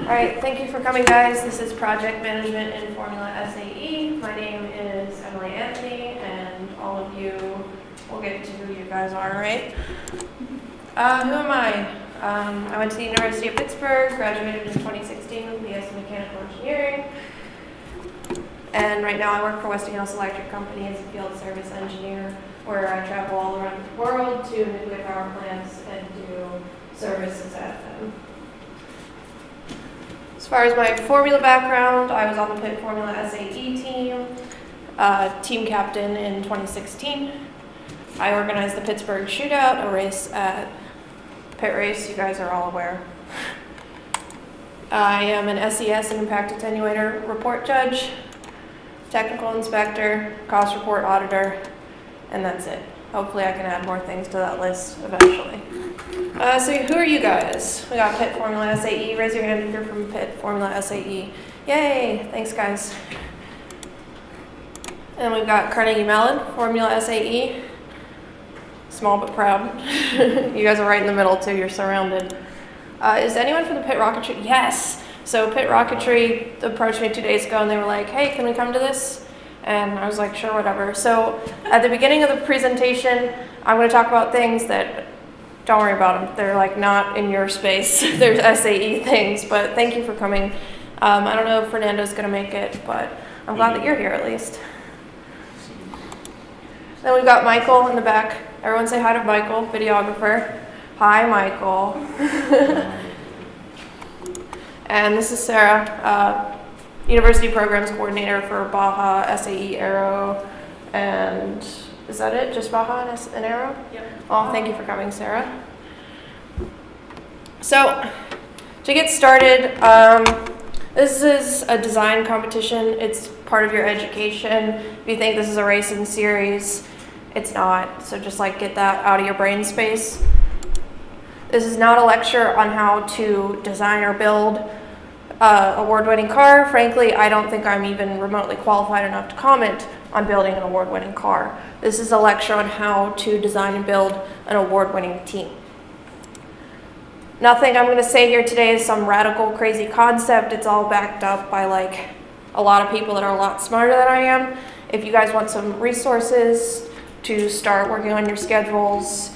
All right, thank you for coming, guys. This is Project Management in Formula SAE. My name is Emily Anthony, and all of you will get to who you guys are, right? Who am I? I went to the University of Pittsburgh, graduated in 2016 with BS in Mechanical Engineering, and right now I work for Westinghouse Electric Company as a field service engineer, where I travel all around the world to nuclear power plants and do services at them. As far as my Formula background, I was on the Pitt Formula SAE team, team captain in 2016. I organized the Pittsburgh Shootout, a race at Pitt Race, you guys are all aware. I am an SES and Impact Attenuator report judge, technical inspector, cost report auditor, and that's it. Hopefully I can add more things to that list eventually. So who are you guys? We got Pitt Formula SAE. Raise your hand if you're from Pitt Formula SAE. Yay! Thanks, guys. And we've got Carnegie Mellon, Formula SAE. Small but proud. You guys are right in the middle too. You're surrounded. Is anyone from the Pitt Rocketry? Yes! So Pitt Rocketry approached me 2 days ago and they were like, hey, can we come to this? And I was like, sure, whatever. So at the beginning of the presentation, I'm going to talk about things that, don't worry about them. They're like not in your space. There's SAE things, but thank you for coming. I don't know if Fernando's going to make it, but I'm glad that you're here at least. Then we've got Michael in the back. Everyone say hi to Michael, videographer. Hi, Michael. And this is Sarah, University Programs Coordinator for Baja, SAE, Aero, and is that it? Just Baja and Aero? Yep. Oh, thank you for coming, Sarah. So, to get started, this is a design competition. It's part of your education. If you think this is a racing series, it's not. So just like get that out of your brain space. This is not a lecture on how to design or build an award-winning car. Frankly, I don't think I'm even remotely qualified enough to comment on building an award-winning car. This is a lecture on how to design and build an award-winning team. Nothing I'm going to say here today is some radical, crazy concept. It's all backed up by like a lot of people that are a lot smarter than I am. If you guys want some resources to start working on your schedules,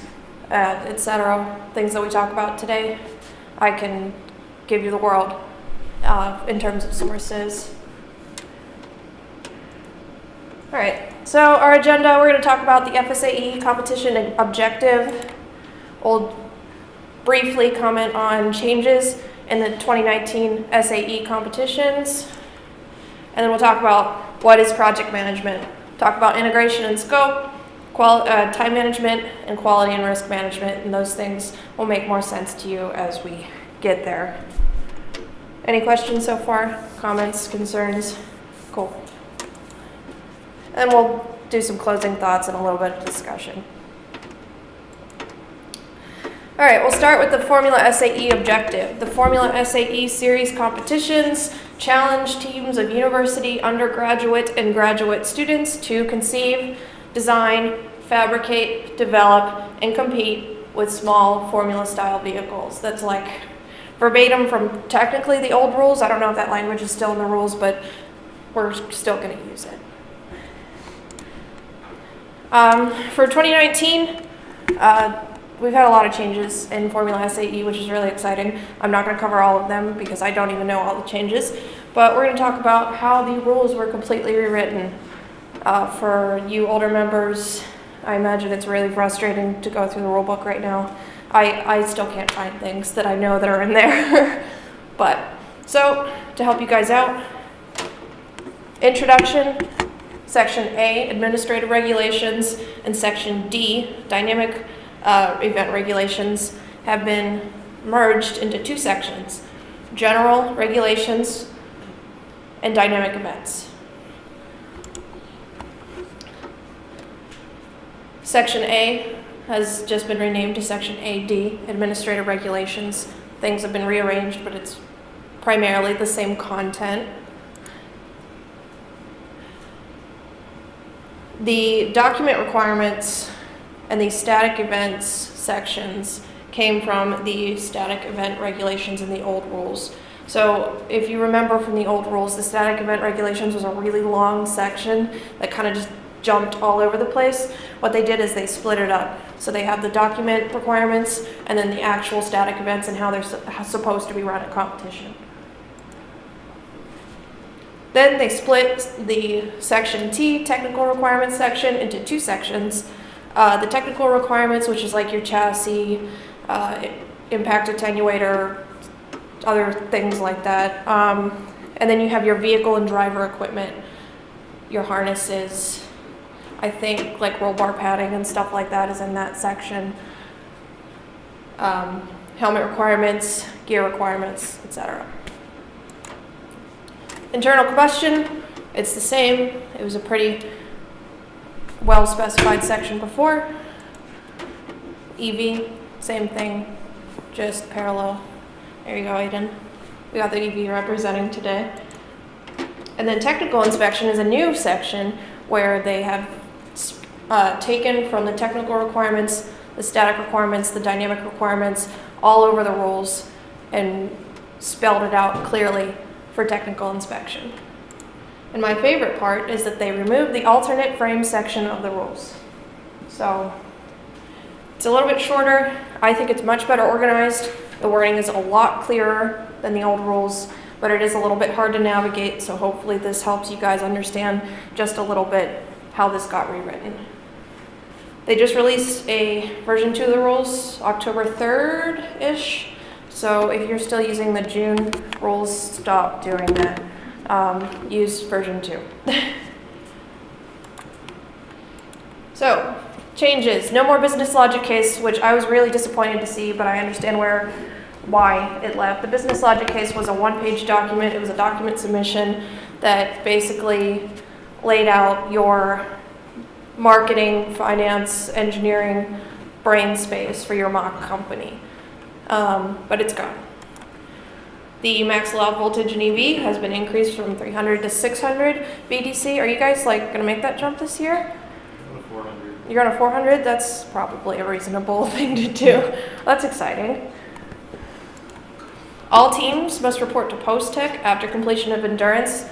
etc., things that we talk about today, I can give you the world in terms of sources. All right, so our agenda, we're going to talk about the FSAE competition objective. We'll briefly comment on changes in the 2019 SAE competitions. And then we'll talk about what is project management. Talk about integration and scope, time management, and quality and risk management. And those things will make more sense to you as we get there. Any questions so far? Comments, concerns? Cool. And we'll do some closing thoughts and a little bit of discussion. All right, we'll start with the Formula SAE objective. The Formula SAE series competitions challenge teams of university, undergraduate, and graduate students to conceive, design, fabricate, develop, and compete with small formula-style vehicles. That's like verbatim from technically the old rules. I don't know if that language is still in the rules, but we're still going to use it. For 2019, we've had a lot of changes in Formula SAE, which is really exciting. I'm not going to cover all of them because I don't even know all the changes, but we're going to talk about how the rules were completely rewritten. For you older members, I imagine it's really frustrating to go through the rule book right now. I still can't find things that I know that are in there. So to help you guys out, introduction, Section A, administrative regulations, and Section D, dynamic event regulations, have been merged into two sections: general regulations and dynamic events. Section A has just been renamed to Section AD, administrative regulations. Things have been rearranged, but it's primarily the same content. The document requirements and the static events sections came from the static event regulations in the old rules. So if you remember from the old rules, the static event regulations was a really long section that kind of just jumped all over the place. What they did is they split it up. So they have the document requirements and then the actual static events and how they're supposed to be run at competition. Then they split the section T, technical requirements section, into two sections. The technical requirements, which is like your chassis, impact attenuator, other things like that. And then you have your vehicle and driver equipment, your harnesses, I think like roll bar padding and stuff like that is in that section. Helmet requirements, gear requirements, etc. Internal combustion, it's the same. It was a pretty well specified section before. EV, same thing, just parallel. There you go, Aiden. We got the EV representing today. And then technical inspection is a new section where they have taken from the technical requirements, the static requirements, the dynamic requirements, all over the rules and spelled it out clearly for technical inspection. And my favorite part is that they removed the alternate frame section of the rules. So it's a little bit shorter. I think it's much better organized. The wording is a lot clearer than the old rules, but it is a little bit hard to navigate, so hopefully this helps you guys understand just a little bit how this got rewritten. They just released a version 2 of the rules October 3rd-ish, so if you're still using the June rules, stop doing that. Use version 2. So, changes. No more business logic case, which I was really disappointed to see, but I understand why it left. The business logic case was a one-page document. It was a document submission that basically laid out your marketing, finance, engineering brain space for your mock company. But it's gone. The max allowed voltage in EV has been increased from 300 to 600 VDC. Are you guys gonna make that jump this year? 400. You're on a 400? That's probably a reasonable thing to do. That's exciting. All teams must report to post-tech after completion of endurance.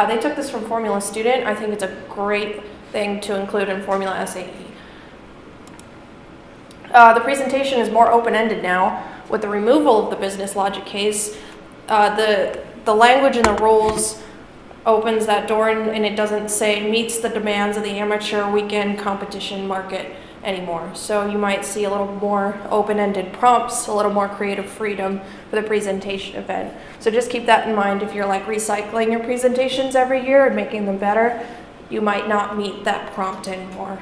They took this from Formula Student. I think it's a great thing to include in Formula SAE. The presentation is more open-ended now. With the removal of the business logic case, the language in the rules opens that door and it doesn't say meets the demands of the amateur weekend competition market anymore. So you might see a little more open-ended prompts, a little more creative freedom for the presentation event. So just keep that in mind if you're recycling your presentations every year and making them better, you might not meet that prompt anymore.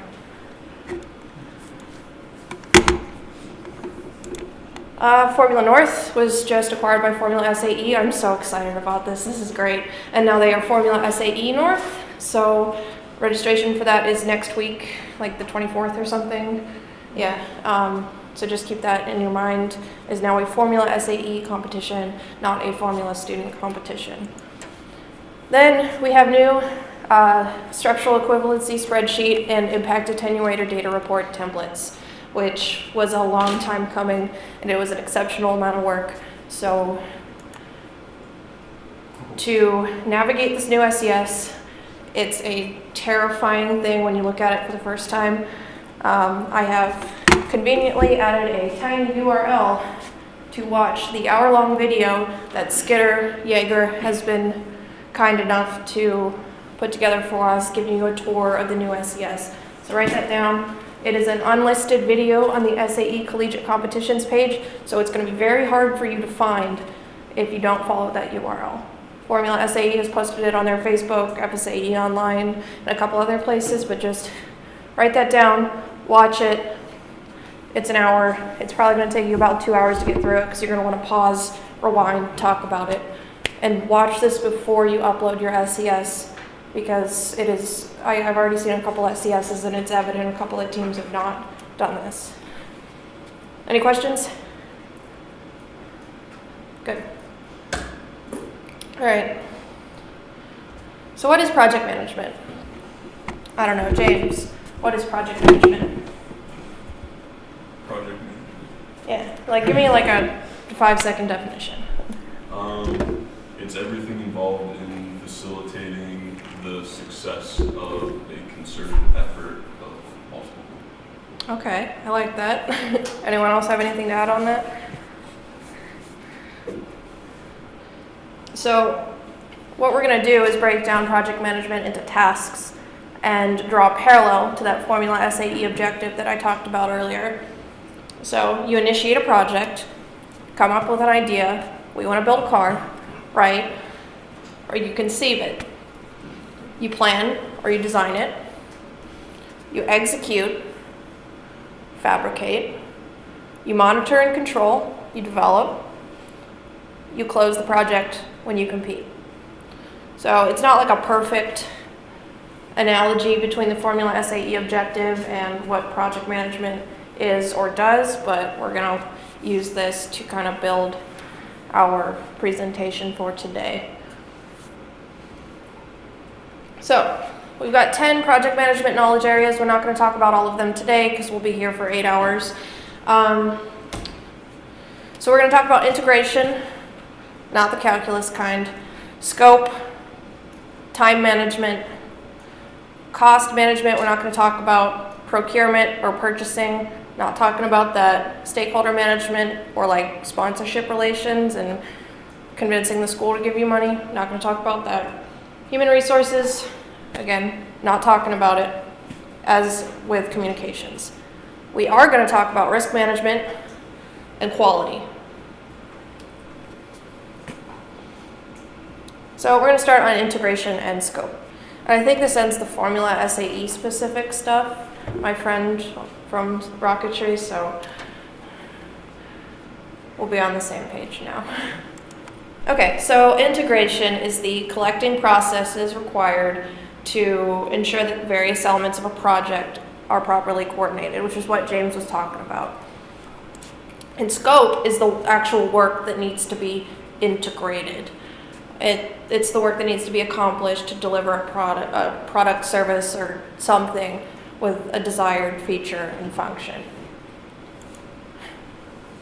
Formula North was just acquired by Formula SAE. I'm so excited about this. This is great. And now they are Formula SAE North. So registration for that is next week, like the 24th or something. Yeah. So just keep that in your mind. Is now a Formula SAE competition, not a Formula Student competition. Then we have new structural equivalency spreadsheet and impact attenuator data report templates, which was a long time coming, and it was an exceptional amount of work. So to navigate this new SES, it's a terrifying thing when you look at it for the first time. I have conveniently added a tiny URL to watch the hour-long video that Skitter Yeager has been kind enough to put together for us, giving you a tour of the new SES. So write that down. It is an unlisted video on the SAE Collegiate Competitions page, so it's going to be very hard for you to find if you don't follow that URL. Formula SAE has posted it on their Facebook, FSAE Online, and a couple other places, but just write that down, watch it. It's an hour. It's probably going to take you about 2 hours to get through it because you're going to want to pause, rewind, talk about it, and watch this before you upload your SES. Because it is, I've already seen a couple SESs and it's evident a couple of teams have not done this. Any questions? Good. All right. So what is project management? I don't know, James, what is project management? Project management. Yeah, give me a 5-second definition. It's everything involved in facilitating the success of a concerted effort of multiple people. Okay, I like that. Anyone else have anything to add on that? So what we're going to do is break down project management into tasks and draw a parallel to that Formula SAE objective that I talked about earlier. So you initiate a project, come up with an idea. We want to build a car, right? Or you conceive it. You plan or you design it. You execute, fabricate. You monitor and control. You develop. You close the project when you compete. So it's not like a perfect analogy between the Formula SAE objective and what project management is or does, but we're going to use this to kind of build our presentation for today. So we've got 10 project management knowledge areas. We're not going to talk about all of them today because we'll be here for 8 hours. So we're going to talk about integration, not the calculus kind, scope, time management, cost management. We're not going to talk about procurement or purchasing, not talking about that, stakeholder management or like sponsorship relations and convincing the school to give you money, not going to talk about that. Human resources, again, not talking about it, as with communications. We are going to talk about risk management and quality. So we're going to start on integration and scope. And I think this ends the Formula SAE specific stuff. My friend from rocketry, so we'll be on the same page now. Okay, so integration is the collecting processes required to ensure that various elements of a project are properly coordinated, which is what James was talking about. And scope is the actual work that needs to be integrated. It's the work that needs to be accomplished to deliver a product, service, or something with a desired feature and function.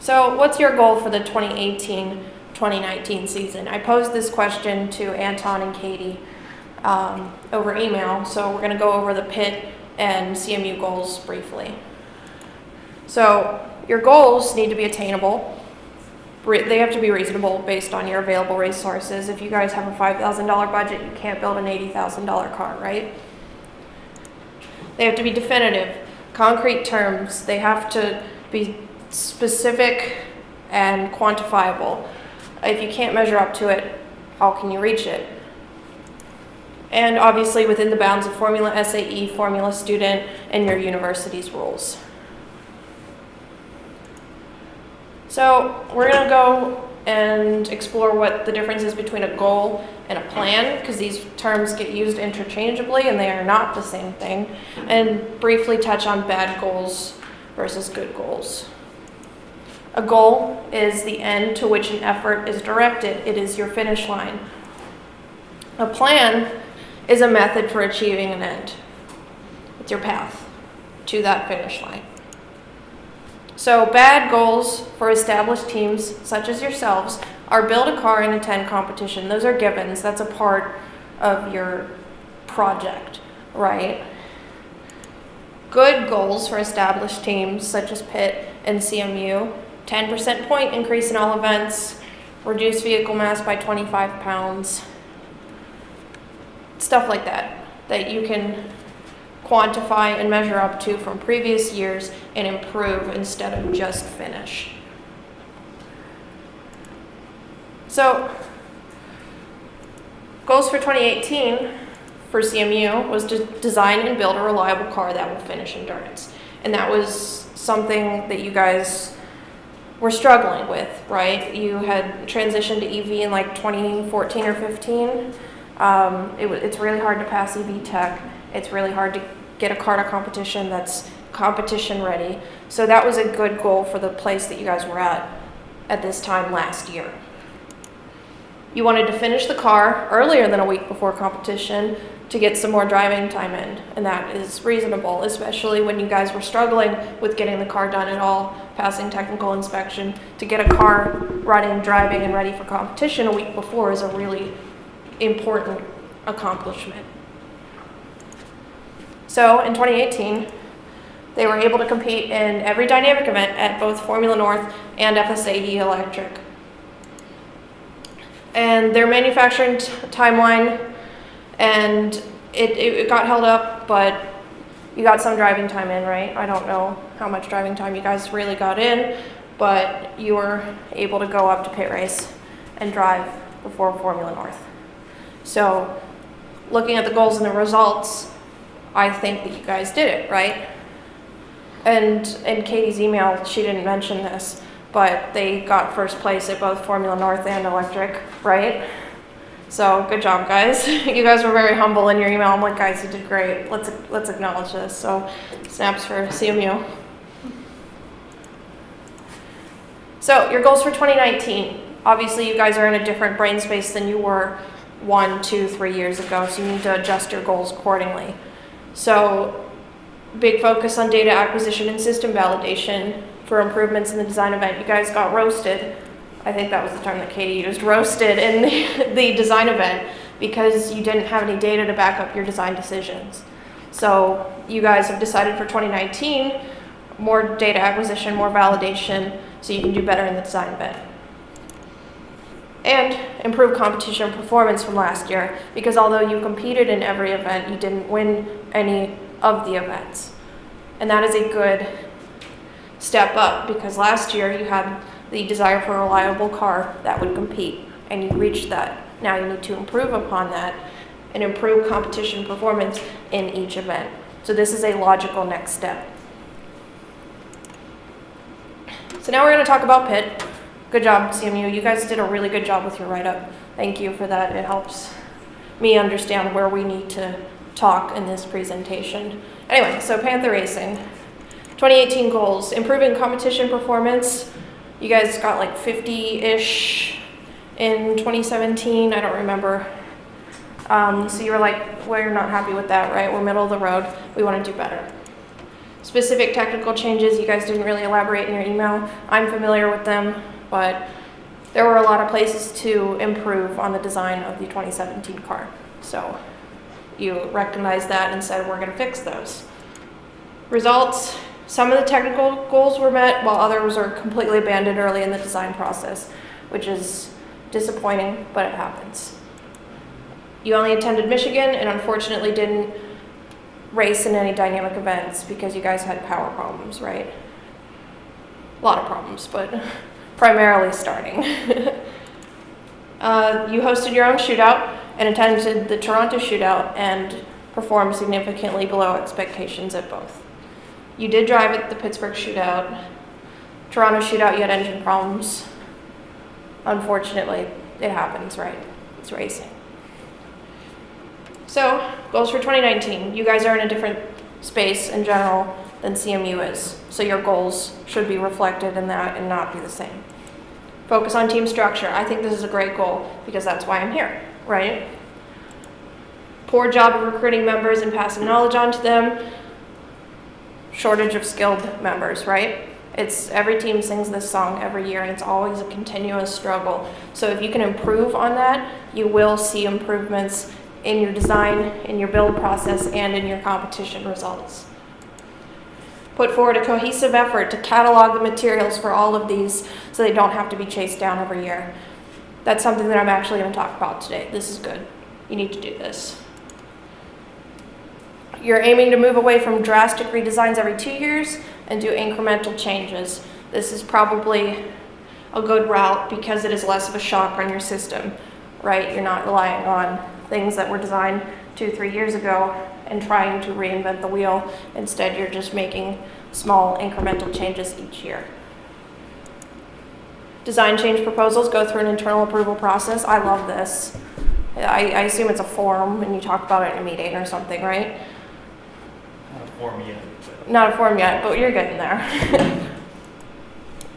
So what's your goal for the 2018-2019 season? I posed this question to Anton and Katie over email, so we're going to go over the PIT and CMU goals briefly. So your goals need to be attainable. They have to be reasonable based on your available resources. If you guys have a $5,000 budget, you can't build an $80,000 car, right? They have to be definitive, concrete terms. They have to be specific and quantifiable. If you can't measure up to it, how can you reach it? And obviously within the bounds of Formula SAE, Formula Student, and your university's rules. So we're going to go and explore what the difference is between a goal and a plan, because these terms get used interchangeably and they are not the same thing, and briefly touch on bad goals versus good goals. A goal is the end to which an effort is directed. It is your finish line. A plan is a method for achieving an end. It's your path to that finish line. So bad goals for established teams, such as yourselves, are build a car and attend competition. Those are givens. That's a part of your project, right? Good goals for established teams, such as Pitt and CMU, 10% point increase in all events, reduce vehicle mass by 25 pounds, stuff like that, that you can quantify and measure up to from previous years and improve instead of just finish. So, goals for 2018 for CMU was to design and build a reliable car that will finish endurance. And that was something that you guys were struggling with, right? You had transitioned to EV in like 2014 or 15. It's really hard to pass EV tech. It's really hard to get a car to competition that's competition ready. So that was a good goal for the place that you guys were at this time last year. You wanted to finish the car earlier than a week before competition to get some more driving time in, and that is reasonable, especially when you guys were struggling with getting the car done at all, passing technical inspection. To get a car running, driving, and ready for competition a week before is a really important accomplishment. So in 2018, they were able to compete in every dynamic event at both Formula North and FSAE Electric. And their manufacturing timeline, and it got held up, but you got some driving time in, right? I don't know how much driving time you guys really got in, but you were able to go up to pit race and drive before Formula North. So looking at the goals and the results, I think that you guys did it, right? And in Katie's email, she didn't mention this, but they got first place at both Formula North and Electric, right? So good job, guys. You guys were very humble in your email. I'm like, guys, you did great. Let's acknowledge this. So snaps for CMU. So your goals for 2019. Obviously, you guys are in a different brain space than you were 1, 2, 3 years ago, so you need to adjust your goals accordingly. So big focus on data acquisition and system validation for improvements in the design event. You guys got roasted. I think that was the term that Katie used, roasted in the design event because you didn't have any data to back up your design decisions. So you guys have decided for 2019, more data acquisition, more validation, so you can do better in the design event. And improve competition performance from last year, because although you competed in every event, you didn't win any of the events. And that is a good step up, because last year you had the desire for a reliable car that would compete, and you reached that. Now you need to improve upon that and improve competition performance in each event. So this is a logical next step. So now we're going to talk about pit. Good job, CMU. You guys did a really good job with your write-up. Thank you for that. It helps me understand where we need to talk in this presentation. Anyway, so Panther Racing. 2018 goals, improving competition performance. You guys got like 50-ish in 2017, I don't remember. So you were like, we're not happy with that, right? We're middle of the road, we want to do better. Specific technical changes, you guys didn't really elaborate in your email. I'm familiar with them, but there were a lot of places to improve on the design of the 2017 car. So you recognized that and said, we're gonna fix those. Results, some of the technical goals were met while others were completely abandoned early in the design process, which is disappointing, but it happens. You only attended Michigan and unfortunately didn't race in any dynamic events because you guys had power problems, right? A lot of problems, but primarily starting. You hosted your own shootout and attended the Toronto shootout and performed significantly below expectations at both. You did drive at the Pittsburgh shootout. Toronto shootout, you had engine problems. Unfortunately, it happens, right? It's racing. So, goals for 2019. You guys are in a different space in general than CMU is. So your goals should be reflected in that and not be the same. Focus on team structure. I think this is a great goal because that's why I'm here, right? Poor job of recruiting members and passing knowledge on to them. Shortage of skilled members, right? It's every team sings this song every year and it's always a continuous struggle. So if you can improve on that, you will see improvements in your design, in your build process, and in your competition results. Put forward a cohesive effort to catalog the materials for all of these so they don't have to be chased down every year. That's something that I'm actually going to talk about today. This is good. You need to do this. You're aiming to move away from drastic redesigns every 2 years and do incremental changes. This is probably a good route because it is less of a shock on your system, right? You're not relying on things that were designed 2-3 years ago and trying to reinvent the wheel. Instead, you're just making small incremental changes each year. Design change proposals go through an internal approval process. I love this. I assume it's a form and you talk about it in a meeting or something, right? Not a form yet. Not a form yet, but you're getting there.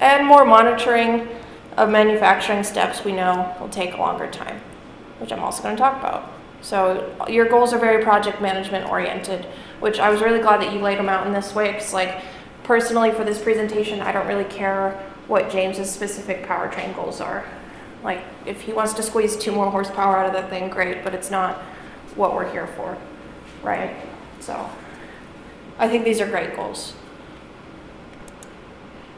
And more monitoring of manufacturing steps we know will take a longer time, which I'm also going to talk about. So your goals are very project management oriented, which I was really glad that you laid them out in this way, because like personally for this presentation, I don't really care what James's specific powertrain goals are. Like if he wants to squeeze 2 more horsepower out of that thing, great, but it's not what we're here for, right? So I think these are great goals.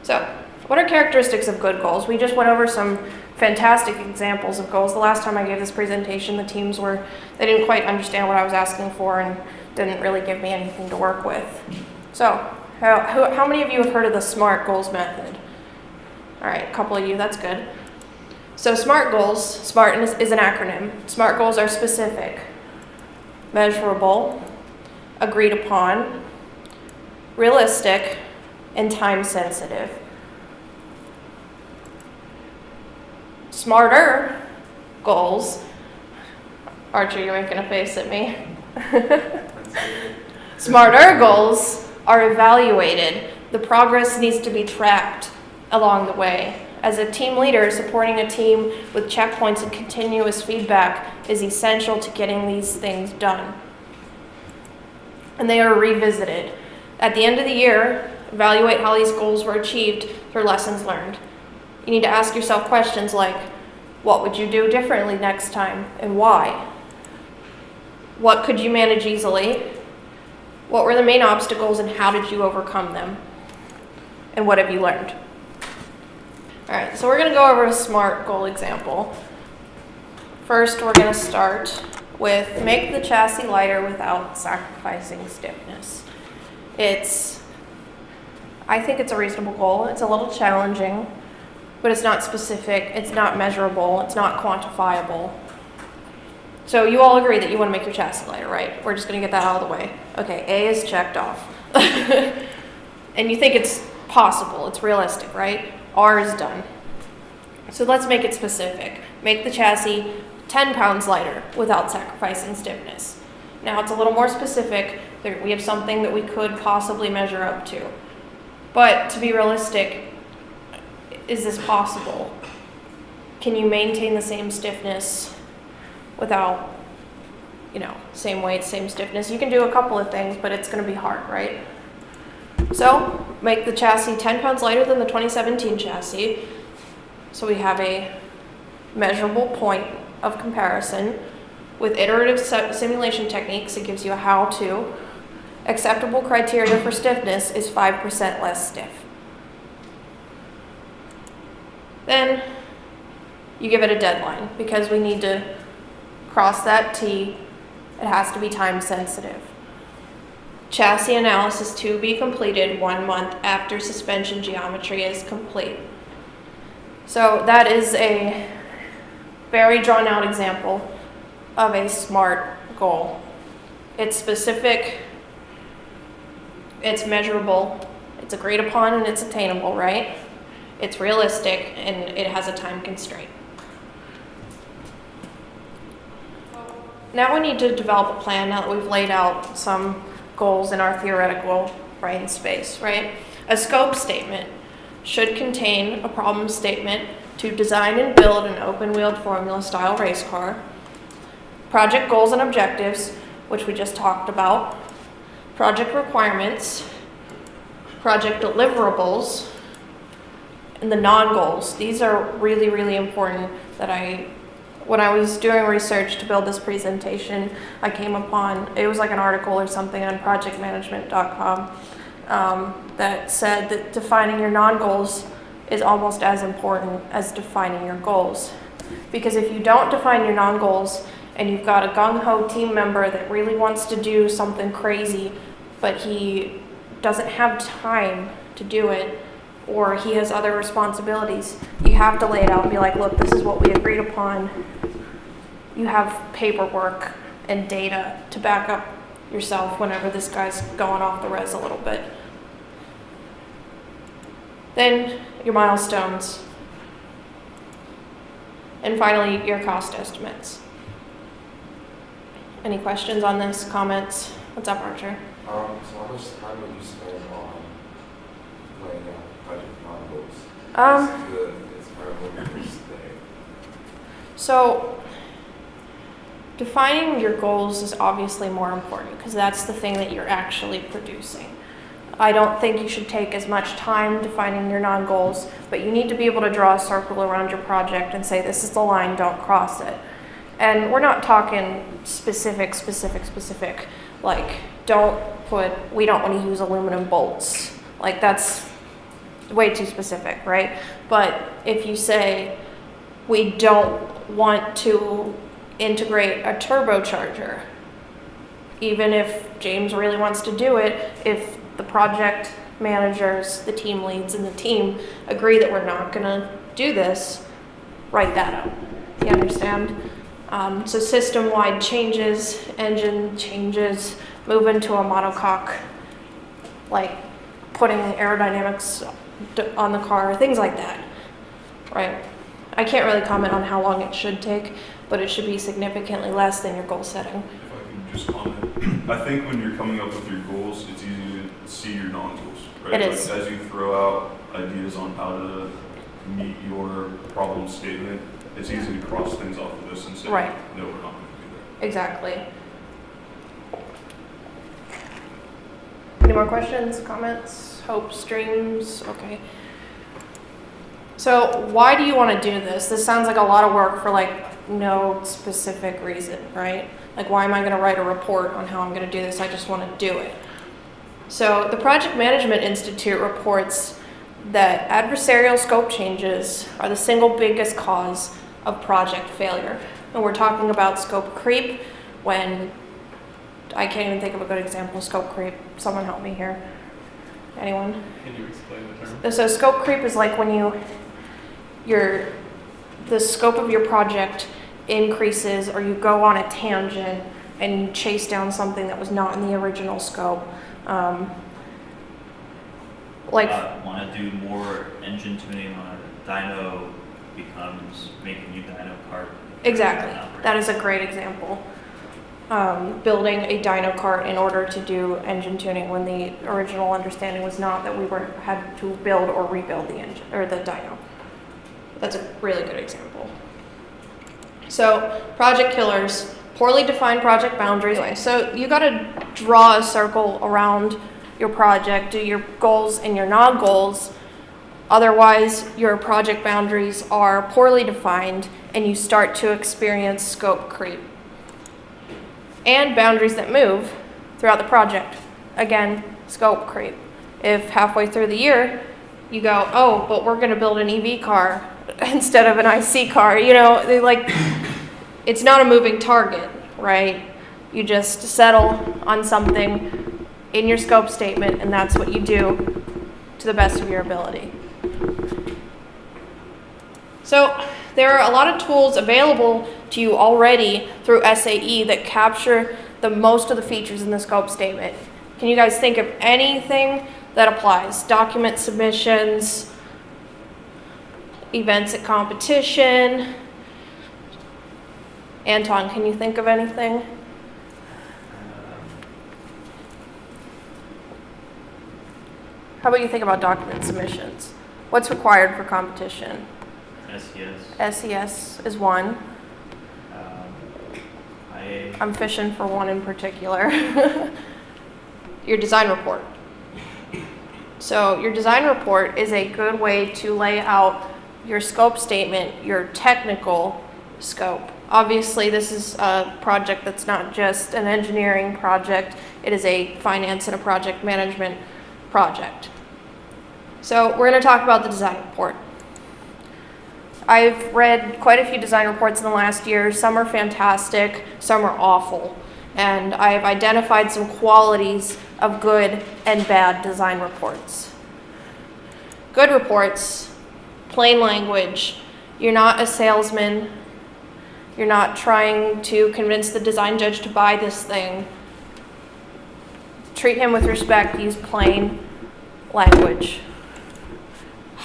So what are characteristics of good goals? We just went over some fantastic examples of goals. The last time I gave this presentation, the teams they didn't quite understand what I was asking for and didn't really give me anything to work with. So how many of you have heard of the SMART goals method? All right, a couple of you, that's good. So SMART goals, SMART is an acronym. SMART goals are specific, measurable, agreed upon, realistic, and time sensitive. Smarter goals, Archer, you're making a face at me. Smarter goals are evaluated. The progress needs to be tracked along the way. As a team leader, supporting a team with checkpoints and continuous feedback is essential to getting these things done. And they are revisited. At the end of the year, evaluate how these goals were achieved through lessons learned. You need to ask yourself questions like, what would you do differently next time and why? What could you manage easily? What were the main obstacles and how did you overcome them? And what have you learned? All right, so we're going to go over a SMART goal example. First, we're going to start with make the chassis lighter without sacrificing stiffness. I think it's a reasonable goal. It's a little challenging, but it's not specific, it's not measurable, it's not quantifiable. So you all agree that you want to make your chassis lighter, right? We're just going to get that out of the way. Okay, A is checked off. And you think it's possible, it's realistic, right? R is done. So let's make it specific. Make the chassis 10 pounds lighter without sacrificing stiffness. Now it's a little more specific. We have something that we could possibly measure up to. But to be realistic, is this possible? Can you maintain the same stiffness without, same weight, same stiffness? You can do a couple of things, but it's going to be hard, right? So make the chassis 10 pounds lighter than the 2017 chassis. So we have a measurable point of comparison. With iterative simulation techniques, it gives you a how-to. Acceptable criteria for stiffness is 5% less stiff. Then you give it a deadline because we need to cross that T. It has to be time sensitive. Chassis analysis to be completed 1 month after suspension geometry is complete. So that is a very drawn out example of a SMART goal. It's specific, it's measurable, it's agreed upon, and it's attainable, right? It's realistic, and it has a time constraint. Now we need to develop a plan now that we've laid out some goals in our theoretical brain space, right? A scope statement should contain a problem statement to design and build an open-wheeled formula-style race car, project goals and objectives, which we just talked about, project requirements, project deliverables, and the non-goals. These are really, really important that when I was doing research to build this presentation, I came upon, it was like an article or something on projectmanagement.com that said that defining your non-goals is almost as important as defining your goals. Because if you don't define your non-goals and you've got a gung-ho team member that really wants to do something crazy, but he doesn't have time to do it, or he has other responsibilities, you have to lay it out and be like, look, this is what we agreed upon. You have paperwork and data to back up yourself whenever this guy's going off the res a little bit. Then your milestones. And finally, your cost estimates. Any questions on this? Comments? What's up, Archer? So how much time would you spend on laying out project non-goals? It's what you're saying. So defining your goals is obviously more important because that's the thing that you're actually producing. I don't think you should take as much time defining your non-goals, but you need to be able to draw a circle around your project and say, this is the line, don't cross it. And we're not talking specific, like we don't want to use aluminum bolts. Like that's way too specific, right? But if you say, we don't want to integrate a turbocharger, even if James really wants to do it, if the project managers, the team leads, and the team agree that we're not gonna do this, write that out. You understand? So system-wide changes, engine changes, moving to a monocoque, like putting aerodynamics on the car, things like that, right? I can't really comment on how long it should take, but it should be significantly less than your goal setting. If I can just comment, I think when you're coming up with your goals, it's easy to see your non-goals, right? It is. Like, as you throw out ideas on how to meet your problem statement, it's easy to cross things off the list and say, Right. no, we're not going to do Exactly. Any more questions, comments, hopes, dreams? Okay. So why do you want to do this? This sounds like a lot of work for like no specific reason, right? Like why am I going to write a report on how I'm going to do this? I just want to do it. So the Project Management Institute reports that adversarial scope changes are the single biggest cause of project failure. And we're talking about scope creep when, I can't even think of a good example of scope creep. Someone help me here. Anyone? Can you explain the term? So scope creep is like when the scope of your project increases or you go on a tangent and you chase down something that was not in the original scope. Want to do more engine tuning on a dyno becomes making new dyno cart. Exactly. That is a great example. Building a dyno cart in order to do engine tuning when the original understanding was not that we had to build or rebuild the engine or the dyno. That's a really good example. So project killers, poorly defined project boundaries. Anyway, so you got to draw a circle around your project, do your goals and your non-goals. Otherwise, your project boundaries are poorly defined and you start to experience scope creep. And boundaries that move throughout the project. Again, scope creep. If halfway through the year, you go, oh, but we're gonna build an EV car instead of an IC car, it's not a moving target, right? You just settle on something in your scope statement and that's what you do to the best of your ability. So there are a lot of tools available to you already through SAE that capture the most of the features in the scope statement. Can you guys think of anything that applies? Document submissions, events at competition. Anton, can you think of anything? How about you think about document submissions? What's required for competition? SES. SES is one. IA. I'm fishing for one in particular. Your design report. So your design report is a good way to lay out your scope statement, your technical scope. Obviously, this is a project that's not just an engineering project. It is a finance and a project management project. So we're going to talk about the design report. I've read quite a few design reports in the last year. Some are fantastic, some are awful. And I've identified some qualities of good and bad design reports. Good reports, plain language. You're not a salesman. You're not trying to convince the design judge to buy this thing. Treat him with respect, use plain language.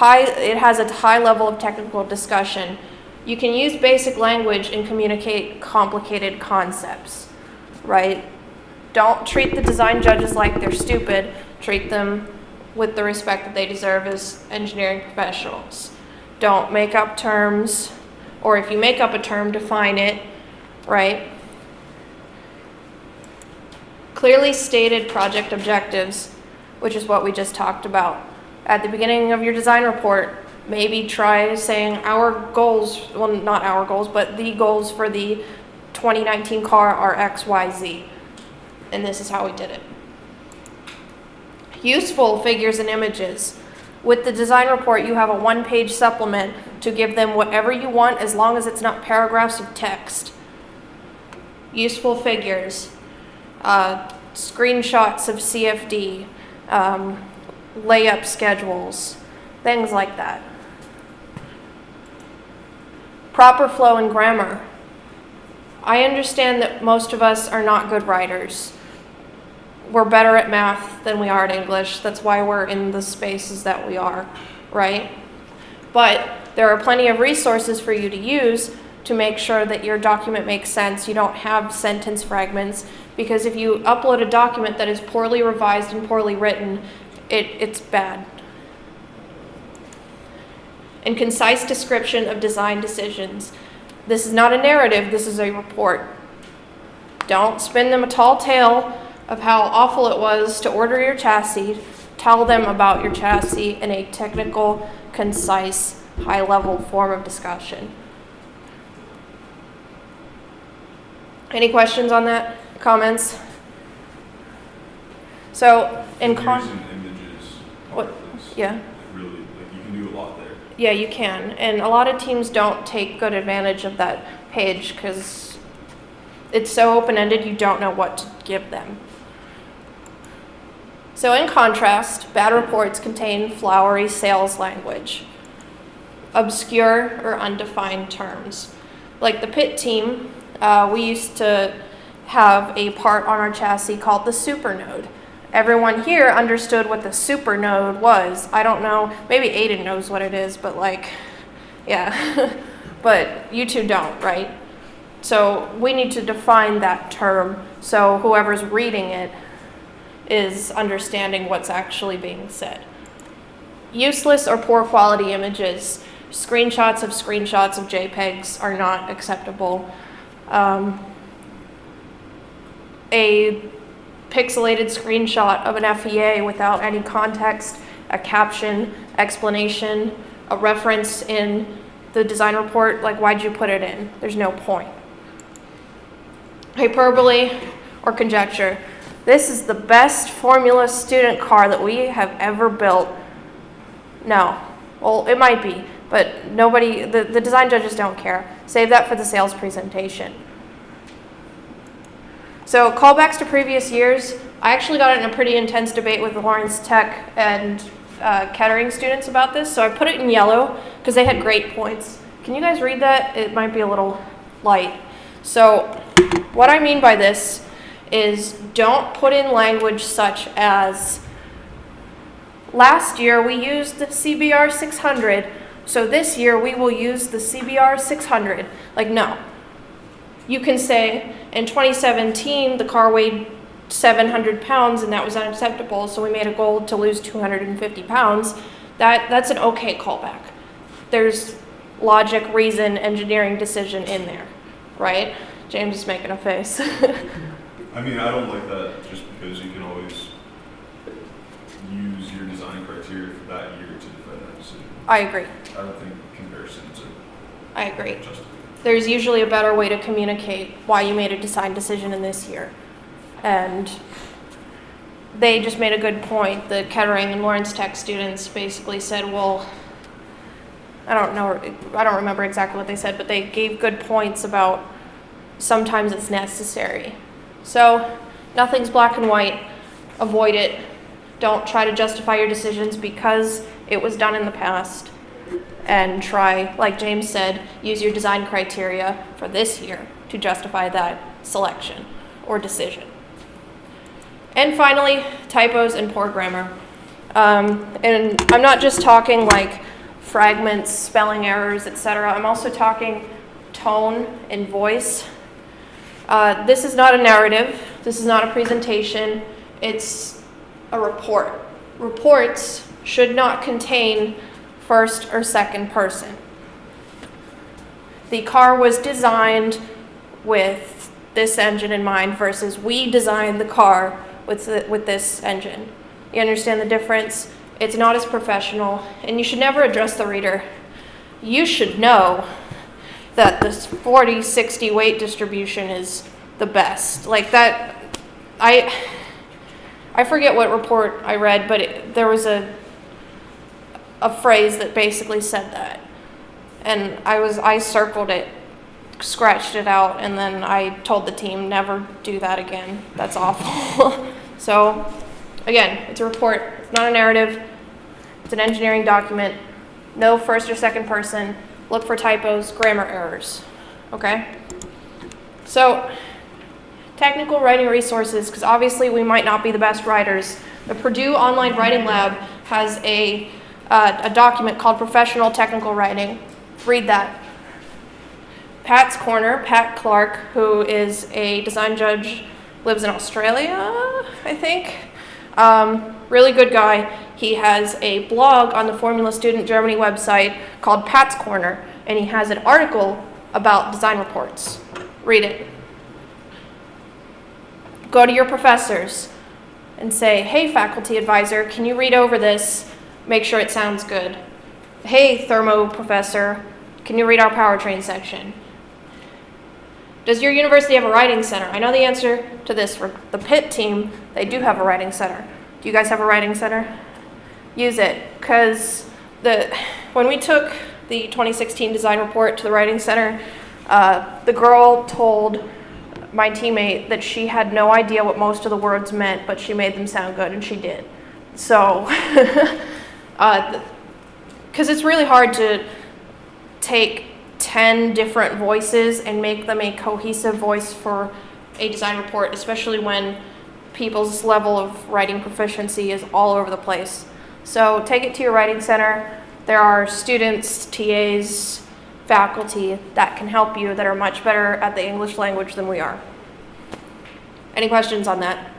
It has a high level of technical discussion. You can use basic language and communicate complicated concepts, right? Don't treat the design judges like they're stupid. Treat them with the respect that they deserve as engineering professionals. Don't make up terms, or if you make up a term, define it, right? Clearly stated project objectives, which is what we just talked about. At the beginning of your design report, maybe try saying our goals, well, not our goals, but the goals for the 2019 car are X, Y, Z. And this is how we did it. Useful figures and images. With the design report, you have a one-page supplement to give them whatever you want as long as it's not paragraphs of text. Useful figures. Screenshots of CFD. Layup schedules. Things like that. Proper flow and grammar. I understand that most of us are not good writers. We're better at math than we are at English. That's why we're in the spaces that we are, right? But there are plenty of resources for you to use to make sure that your document makes sense. You don't have sentence fragments, because if you upload a document that is poorly revised and poorly written, it's bad. And concise description of design decisions. This is not a narrative, this is a report. Don't spin them a tall tale of how awful it was to order your chassis. Tell them about your chassis in a technical, concise, high-level form of discussion. Any questions on that? Comments? So, in Figures and images What- part of this. yeah. Really, like, you can do a lot there. Yeah, you can. And a lot of teams don't take good advantage of that page because it's so open-ended you don't know what to give them. So in contrast, bad reports contain flowery sales language, obscure or undefined terms. Like the pit team, we used to have a part on our chassis called the supernode. Everyone here understood what the supernode was. I don't know, maybe Aiden knows what it is, but like, yeah. But you two don't, right? So we need to define that term so whoever's reading it is understanding what's actually being said. Useless or poor quality images. Screenshots of JPEGs are not acceptable. A pixelated screenshot of an FEA without any context, a caption, explanation, a reference in the design report, like why'd you put it in? There's no point. Hyperbole or conjecture. This is the best Formula student car that we have ever built. No. Well, it might be, but nobody, the design judges don't care. Save that for the sales presentation. So callbacks to previous years. I actually got in a pretty intense debate with the Lawrence Tech and Kettering students about this, so I put it in yellow because they had great points. Can you guys read that? It might be a little light. So what I mean by this is don't put in language such as, last year we used the CBR 600, so this year we will use the CBR 600. Like, no. You can say, in 2017, the car weighed 700 pounds and that was unacceptable, so we made a goal to lose 250 pounds. That's an okay callback. There's logic, reason, engineering decision in there, right? James is making a face. I mean, I don't like that just because you can always use your design criteria for that year to defend that decision. I agree. I don't think comparisons I agree. are justified. There's usually a better way to communicate why you made a design decision in this year. And they just made a good point. The Kettering and Lawrence Tech students basically said, well, I don't remember exactly what they said, but they gave good points about sometimes it's necessary. So nothing's black and white. Avoid it. Don't try to justify your decisions because it was done in the past. And try, like James said, use your design criteria for this year to justify that selection or decision. And finally, typos and poor grammar. And I'm not just talking like fragments, spelling errors, etc. I'm also talking tone and voice. This is not a narrative. This is not a presentation. It's a report. Reports should not contain first or second person. The car was designed with this engine in mind versus we designed the car with this engine. You understand the difference? It's not as professional, and you should never address the reader. You should know that this 40-60 weight distribution is the best. Like that, I forget what report I read, but there was a phrase that basically said that. And I circled it, scratched it out, and then I told the team, never do that again. That's awful. So, again, it's a report, it's not a narrative, it's an engineering document. No first or second person, look for typos, grammar errors, okay? So, technical writing resources, because obviously we might not be the best writers. The Purdue Online Writing Lab has a document called Professional Technical Writing. Read that. Pat's Corner, Pat Clark, who is a design judge, lives in Australia, I think. Really good guy. He has a blog on the Formula Student Germany website called Pat's Corner, and he has an article about design reports. Read it. Go to your professors and say, hey, faculty advisor, can you read over this? Make sure it sounds good. Hey, thermo professor, can you read our powertrain section? Does your university have a writing center? I know the answer to this. For the Pitt team, they do have a writing center. Do you guys have a writing center? Use it, because when we took the 2016 design report to the writing center, the girl told my teammate that she had no idea what most of the words meant, but she made them sound good, and she did. So, because it's really hard to take 10 different voices and make them a cohesive voice for a design report, especially when people's level of writing proficiency is all over the place. So take it to your writing center. There are students, TAs, faculty that can help you that are much better at the English language than we are. Any questions on that?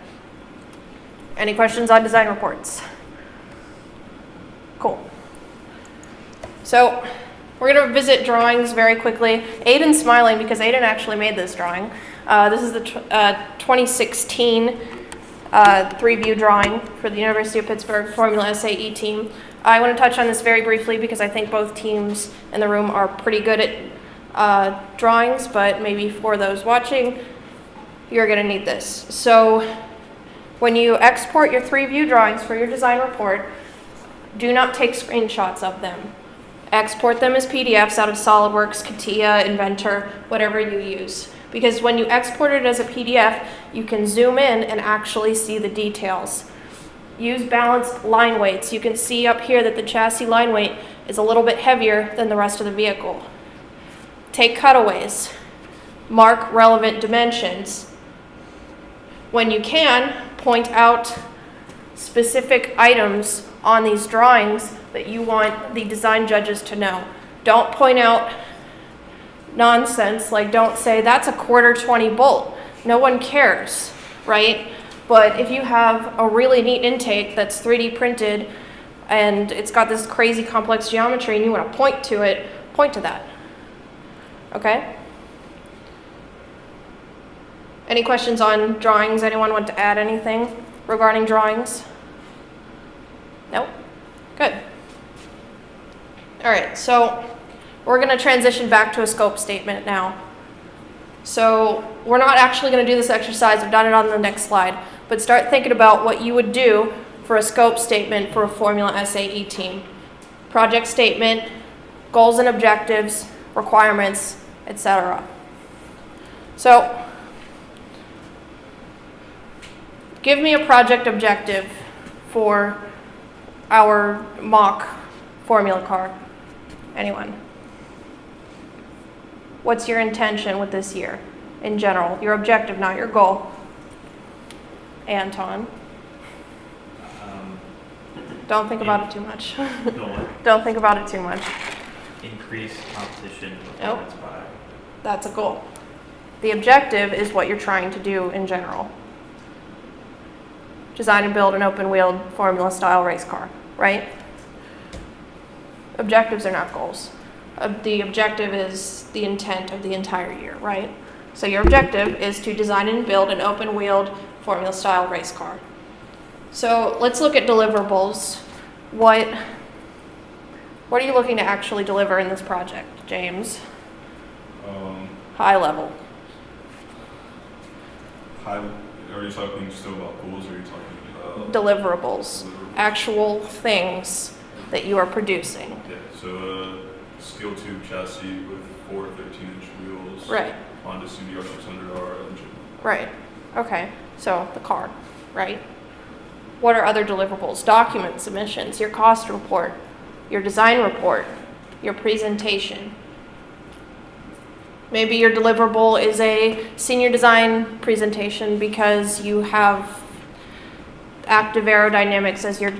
Any questions on design reports? Cool. So we're going to visit drawings very quickly. Aiden's smiling because Aiden actually made this drawing. This is the 2016 3-view drawing for the University of Pittsburgh Formula SAE team. I want to touch on this very briefly because I think both teams in the room are pretty good at drawings, but maybe for those watching, you're going to need this. So when you export your 3-view drawings for your design report, do not take screenshots of them. Export them as PDFs out of SolidWorks, CATIA, Inventor, whatever you use. Because when you export it as a PDF, you can zoom in and actually see the details. Use balanced line weights. You can see up here that the chassis line weight is a little bit heavier than the rest of the vehicle. Take cutaways. Mark relevant dimensions. When you can, point out specific items on these drawings that you want the design judges to know. Don't point out nonsense, like don't say that's a 1/4-20 bolt. No one cares, right? But if you have a really neat intake that's 3D printed and it's got this crazy complex geometry and you want to point to it, point to that. Okay? Any questions on drawings? Anyone want to add anything regarding drawings? Nope? Good. All right, so we're going to transition back to a scope statement now. So we're not actually going to do this exercise. I've done it on the next slide. But start thinking about what you would do for a scope statement for a Formula SAE team. Project statement, goals and objectives, requirements, etc. So give me a project objective for our mock formula car. Anyone? What's your intention with this year in general? Your objective, not your goal. Anton? Don't think about it too much. Don't think about it too much. Increase competition performance by. That's a goal. The objective is what you're trying to do in general. Design and build an open-wheeled formula-style race car, right? Objectives are not goals. The objective is the intent of the entire year, right? So your objective is to design and build an open-wheeled formula-style race car. So let's look at deliverables. What are you looking to actually deliver in this project, James? High level. Are you talking still about goals, or are you talking about? Deliverables. Actual things that you are producing. Okay, so steel tube chassis with 4 13-inch wheels. Right, Honda CBR 600R engine. right. Okay, so the car, right? What are other deliverables? Document submissions, your cost report, your design report, your presentation. Maybe your deliverable is a senior design presentation because you have active aerodynamics as your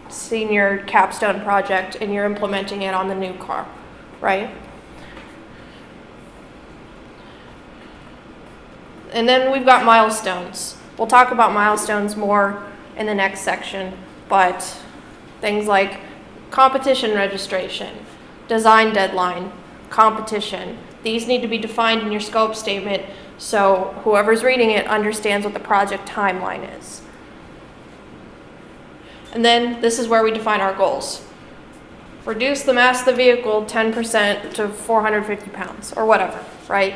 senior capstone project and you're implementing it on the new car, right? And then we've got milestones. We'll talk about milestones more in the next section, but things like competition registration, design deadline, competition, these need to be defined in your scope statement so whoever's reading it understands what the project timeline is. And then this is where we define our goals. Reduce the mass of the vehicle 10% to 450 pounds or whatever, right?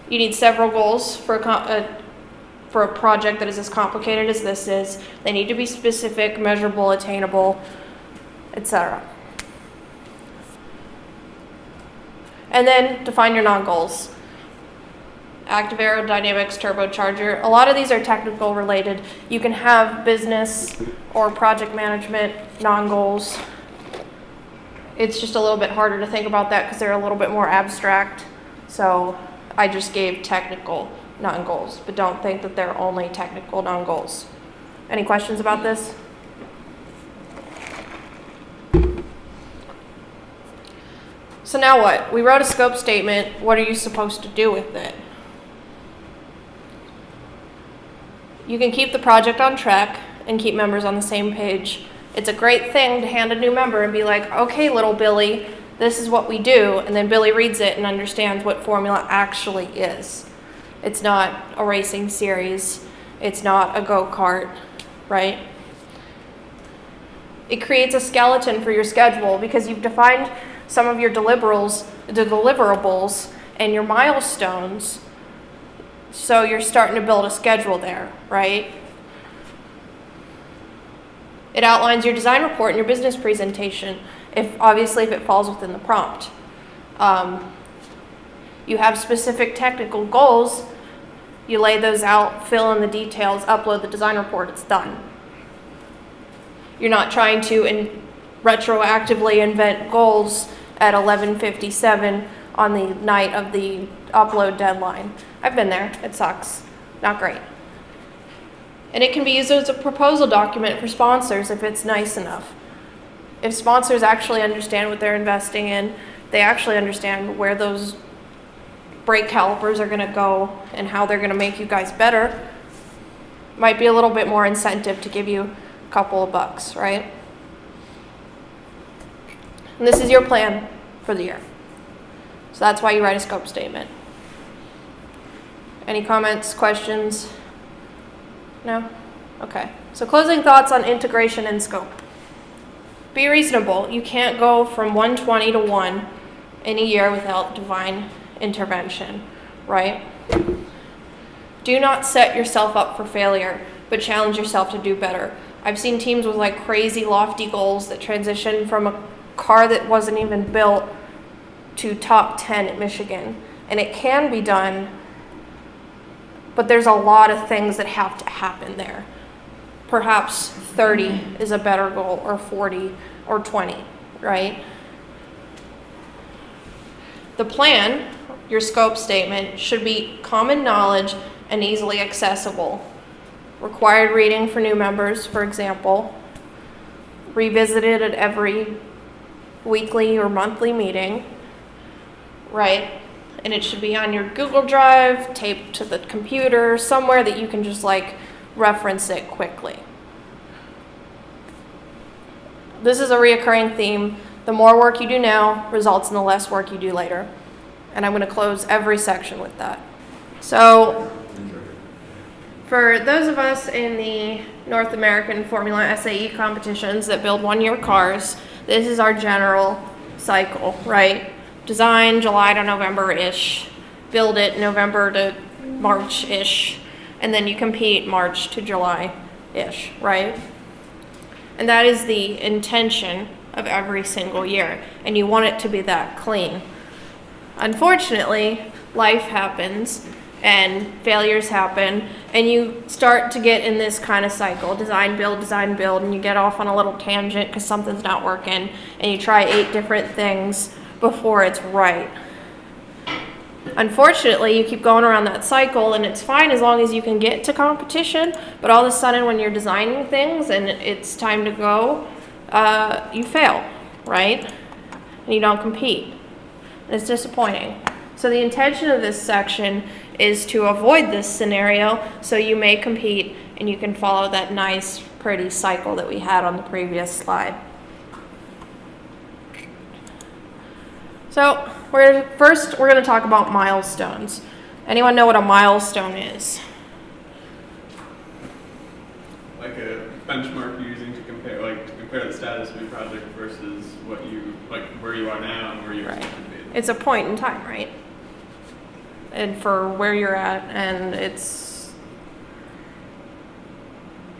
You need several goals for a project that is as complicated as this is. They need to be specific, measurable, attainable, etc. And then define your non-goals. Active aerodynamics, turbocharger. A lot of these are technical related. You can have business or project management non-goals. It's just a little bit harder to think about that because they're a little bit more abstract. So I just gave technical non-goals, but don't think that they're only technical non-goals. Any questions about this? So now what? We wrote a scope statement. What are you supposed to do with it? You can keep the project on track and keep members on the same page. It's a great thing to hand a new member and be like, okay, little Billy, this is what we do. And then Billy reads it and understands what formula actually is. It's not a racing series. It's not a go-kart, right? It creates a skeleton for your schedule because you've defined some of your deliverables and your milestones. So you're starting to build a schedule there, right? It outlines your design report and your business presentation, obviously if it falls within the prompt. You have specific technical goals, you lay those out, fill in the details, upload the design report, it's done. You're not trying to retroactively invent goals at 11:57 on the night of the upload deadline. I've been there, it sucks, not great. And it can be used as a proposal document for sponsors if it's nice enough. If sponsors actually understand what they're investing in, they actually understand where those brake calipers are gonna go and how they're gonna make you guys better, might be a little bit more incentive to give you a couple of bucks, right? And this is your plan for the year. So that's why you write a scope statement. Any comments, questions? No? Okay. So closing thoughts on integration and scope. Be reasonable. You can't go from 120 to 1 in a year without divine intervention, right? Do not set yourself up for failure, but challenge yourself to do better. I've seen teams with like crazy lofty goals that transition from a car that wasn't even built to top 10 at Michigan. And it can be done, but there's a lot of things that have to happen there. Perhaps 30 is a better goal, or 40, or 20, right? The plan, your scope statement, should be common knowledge and easily accessible. Required reading for new members, for example. Revisited at every weekly or monthly meeting, right? And it should be on your Google Drive, taped to the computer, somewhere that you can just like reference it quickly. this is a reoccurring theme. The more work you do now results in the less work you do later. And I'm going to close every section with that. So, for those of us in the North American Formula SAE competitions that build one-year cars, this is our general cycle, right? Design July to November-ish, build it November to March-ish, and then you compete March to July-ish, right? And that is the intention of every single year, and you want it to be that clean. Unfortunately, life happens, and failures happen, and you start to get in this kind of cycle, design, build, and you get off on a little tangent because something's not working, and you try 8 different things before it's right. Unfortunately, you keep going around that cycle, and it's fine as long as you can get to competition, but all of a sudden when you're designing things and it's time to go, you fail, right? And you don't compete. And it's disappointing. So the intention of this section is to avoid this scenario so you may compete and you can follow that nice, pretty cycle that we had on the previous slide. So we're going to talk about milestones. Anyone know what a milestone is? Like a benchmark you're using to compare the status of your project versus what you where you are now and where you expect to be. It's a point in time, right? And for where you're at, and it's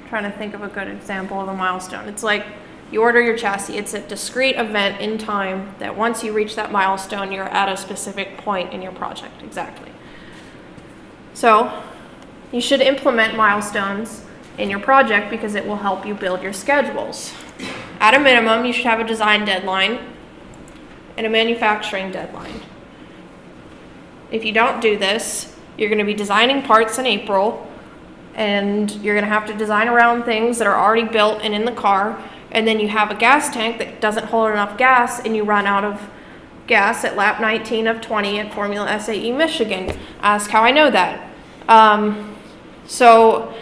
trying to think of a good example of a milestone. It's like you order your chassis. It's a discrete event in time that once you reach that milestone, you're at a specific point in your project. Exactly. So you should implement milestones in your project because it will help you build your schedules. At a minimum, you should have a design deadline and a manufacturing deadline. If you don't do this, you're going to be designing parts in April, and you're going to have to design around things that are already built and in the car, and then you have a gas tank that doesn't hold enough gas, and you run out of gas at lap 19 of 20 at Formula SAE Michigan. Ask how I know that. So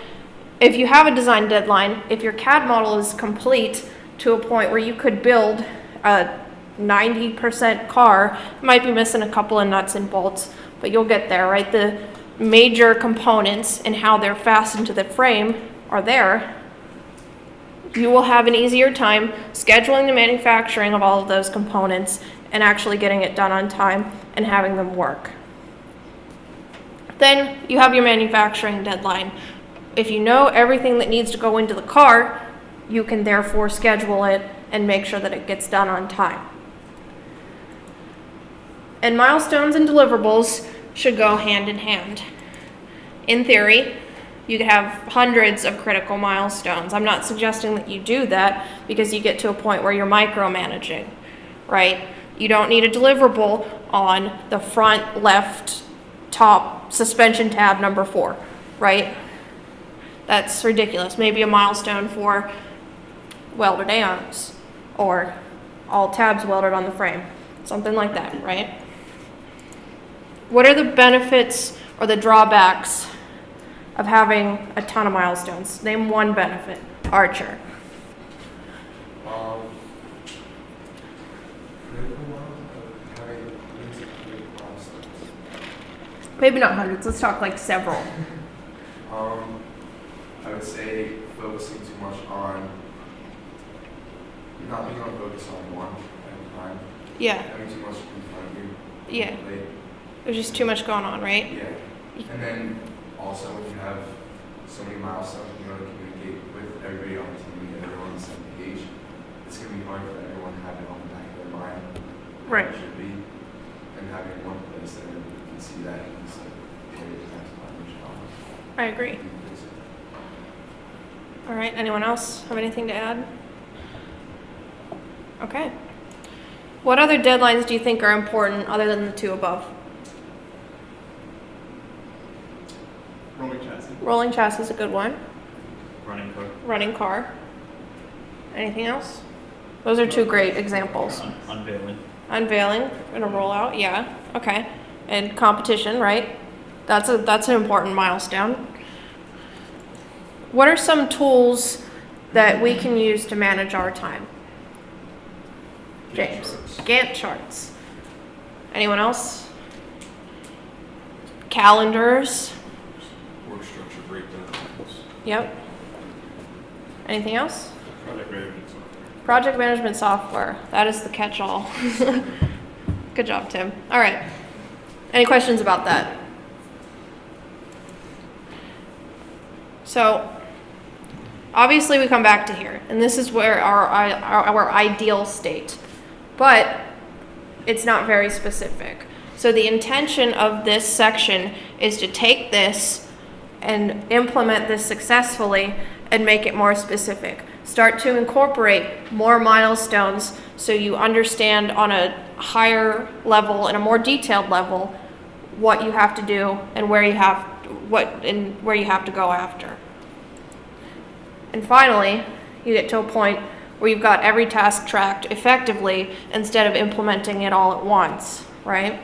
if you have a design deadline, if your CAD model is complete to a point where you could build a 90% car, it might be missing a couple of nuts and bolts, but you'll get there, right? The major components and how they're fastened to the frame are there. You will have an easier time scheduling the manufacturing of all of those components and actually getting it done on time and having them work. Then you have your manufacturing deadline. If you know everything that needs to go into the car, you can therefore schedule it and make sure that it gets done on time. And milestones and deliverables should go hand in hand. In theory, you could have hundreds of critical milestones. I'm not suggesting that you do that because you get to a point where you're micromanaging, right? You don't need a deliverable on the front left top suspension tab number 4, right? That's ridiculous. Maybe a milestone for welded arms or all tabs welded on the frame, something like that, right? What are the benefits or the drawbacks of having a ton of milestones? Name one benefit. Archer. Maybe not hundreds. Let's talk like several. I would say focusing too much on not being able to focus on one at a time. Yeah. Having too much in front of you. Yeah. Late. There's just too much going on, right? Yeah. And then also when you have so many milestones, you know, to communicate with everybody on the team and everyone on the same page, it's going to be hard for everyone to have it on the back of their mind. Right. It should be. And having one place that everybody can see that instead of carry it back to my job. I agree. All right, anyone else have anything to add? Okay. What other deadlines do you think are important other than the 2 above? Rolling chassis. Rolling chassis is a good one. Running car. Running car. Anything else? Those are 2 great examples. Unveiling. Unveiling and a rollout, yeah, okay. And competition, right? That's an important milestone. What are some tools that we can use to manage our time? James. charts. Gantt charts. Anyone else? Calendars. Work structure breakdowns. Yep. Anything else? Project management software. Project management software. That is the catch-all. Good job, Tim. All right. Any questions about that? So, obviously we come back to here, and this is where our ideal state, but it's not very specific. So the intention of this section is to take this and implement this successfully and make it more specific. Start to incorporate more milestones so you understand on a higher level and a more detailed level what you have to do and where you have to go after. And finally, you get to a point where you've got every task tracked effectively instead of implementing it all at once, right?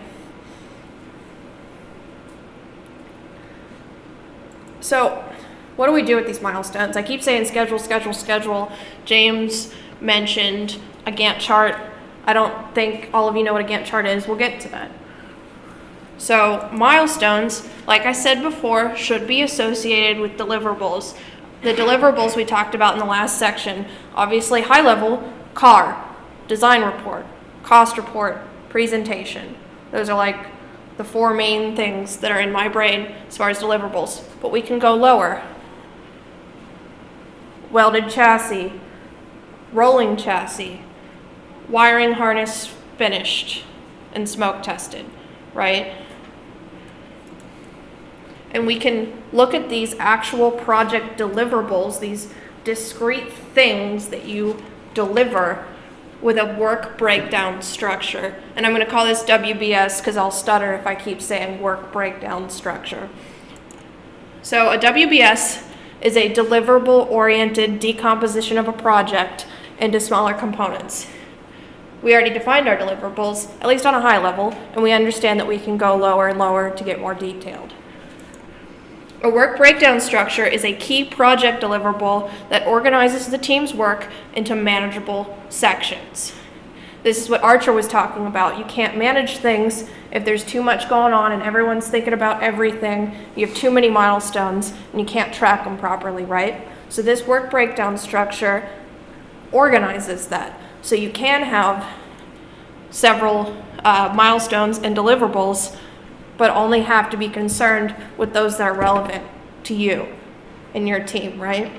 So, what do we do with these milestones? I keep saying schedule, schedule, schedule. James mentioned a Gantt chart. I don't think all of you know what a Gantt chart is. We'll get to that. So, milestones, like I said before, should be associated with deliverables. The deliverables we talked about in the last section, obviously high level, CAR, design report, cost report, presentation. Those are like the four main things that are in my brain as far as deliverables. But we can go lower. Welded chassis, rolling chassis, wiring harness finished and smoke tested, right? And we can look at these actual project deliverables, these discrete things that you deliver with a work breakdown structure. And I'm going to call this WBS because I'll stutter if I keep saying work breakdown structure. So a WBS is a deliverable-oriented decomposition of a project into smaller components. We already defined our deliverables, at least on a high level, and we understand that we can go lower and lower to get more detailed. A work breakdown structure is a key project deliverable that organizes the team's work into manageable sections. This is what Archer was talking about. You can't manage things if there's too much going on and everyone's thinking about everything. You have too many milestones and you can't track them properly, right? So this work breakdown structure organizes that. So you can have several milestones and deliverables, but only have to be concerned with those that are relevant to you and your team, right?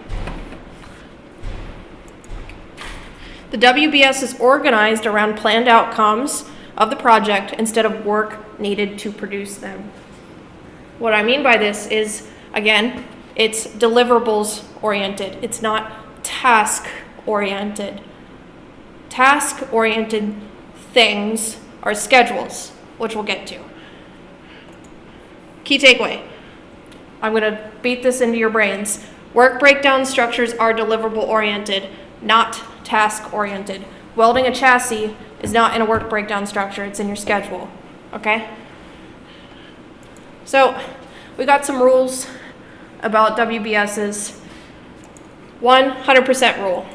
The WBS is organized around planned outcomes of the project instead of work needed to produce them. What I mean by this is, again, it's deliverables oriented. It's not task oriented. Task oriented things are schedules, which we'll get to. Key takeaway. I'm going to beat this into your brains. Work breakdown structures are deliverable oriented, not task oriented. Welding a chassis is not in a work breakdown structure, it's in your schedule. Okay? So, we got some rules about WBSs. 100% rule.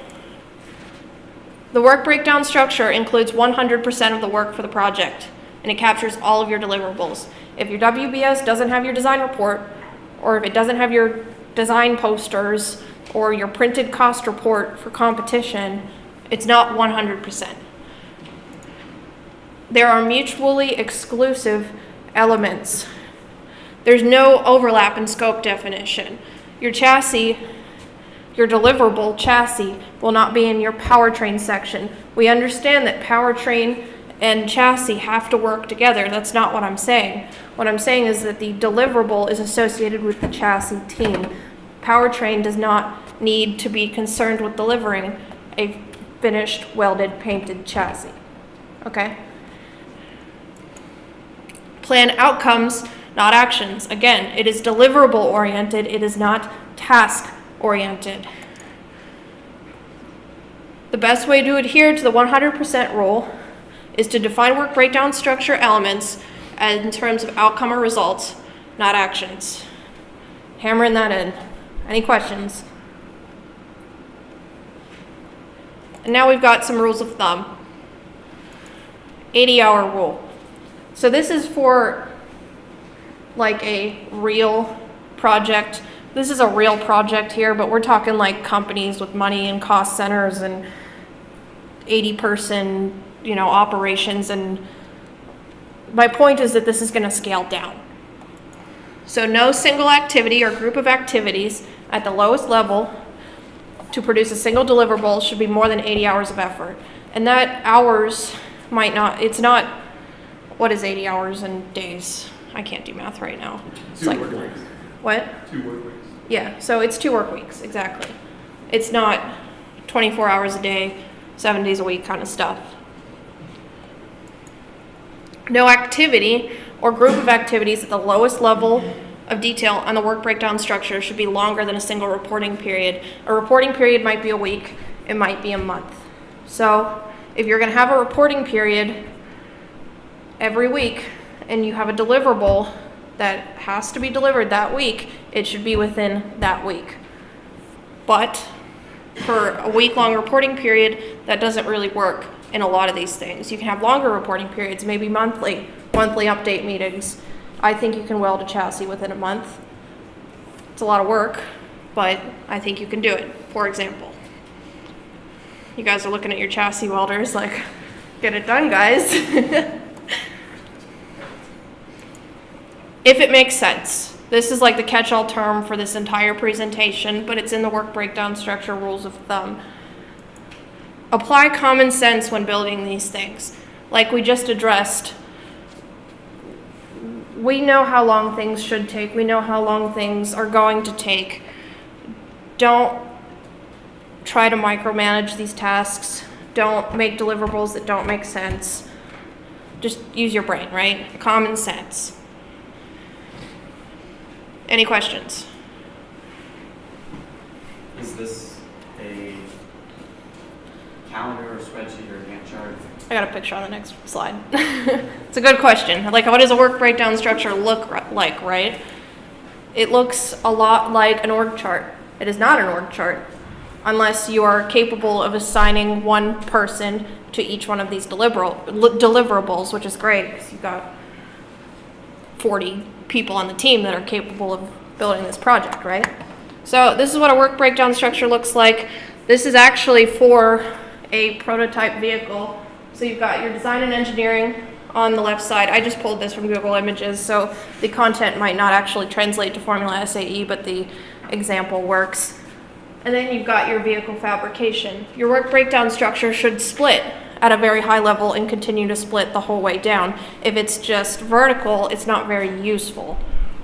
The work breakdown structure includes 100% of the work for the project, and it captures all of your deliverables. If your WBS doesn't have your design report, or if it doesn't have your design posters, or your printed cost report for competition, it's not 100%. There are mutually exclusive elements. There's no overlap in scope definition. Your chassis, your deliverable chassis, will not be in your powertrain section. We understand that powertrain and chassis have to work together. That's not what I'm saying. What I'm saying is that the deliverable is associated with the chassis team. Powertrain does not need to be concerned with delivering a finished, welded, painted chassis. Okay? Plan outcomes, not actions. Again, it is deliverable oriented, it is not task oriented. The best way to adhere to the 100% rule is to define work breakdown structure elements in terms of outcome or results, not actions. Hammering that in. Any questions? And now we've got some rules of thumb. 80-hour rule. So this is for like a real project. This is a real project here, but we're talking like companies with money and cost centers and 80-person, operations. And my point is that this is going to scale down. So no single activity or group of activities at the lowest level to produce a single deliverable should be more than 80 hours of effort. And that hours might not, it's not, what is 80 hours in days? I can't do math right now. It's 2 like, work weeks. what? 2 work weeks. Yeah, so it's 2 work weeks, exactly. It's not 24 hours a day, 7 days a week kind of stuff. No activity or group of activities at the lowest level of detail on the work breakdown structure should be longer than a single reporting period. A reporting period might be a week, it might be a month. So if you're gonna have a reporting period every week and you have a deliverable that has to be delivered that week, it should be within that week. But for a week-long reporting period, that doesn't really work in a lot of these things. You can have longer reporting periods, maybe monthly update meetings. I think you can weld a chassis within a month. It's a lot of work, but I think you can do it, for example. You guys are looking at your chassis welders like, get it done, guys. If it makes sense. This is like the catch-all term for this entire presentation, but it's in the work breakdown structure rules of thumb. Apply common sense when building these things. Like we just addressed, we know how long things should take. We know how long things are going to take. Don't try to micromanage these tasks. Don't make deliverables that don't make sense. Just use your brain, right? Common sense. Any questions? Is this a calendar or spreadsheet or a Gantt chart? I got a picture on the next slide. It's a good question. Like, what does a work breakdown structure look like, right? It looks a lot like an org chart. It is not an org chart unless you are capable of assigning one person to each one of these deliverables, which is great because you've got 40 people on the team that are capable of building this project, right? So this is what a work breakdown structure looks like. This is actually for a prototype vehicle. So you've got your design and engineering on the left side. I just pulled this from Google Images, so the content might not actually translate to Formula SAE, but the example works. And then you've got your vehicle fabrication. Your work breakdown structure should split at a very high level and continue to split the whole way down. If it's just vertical, it's not very useful,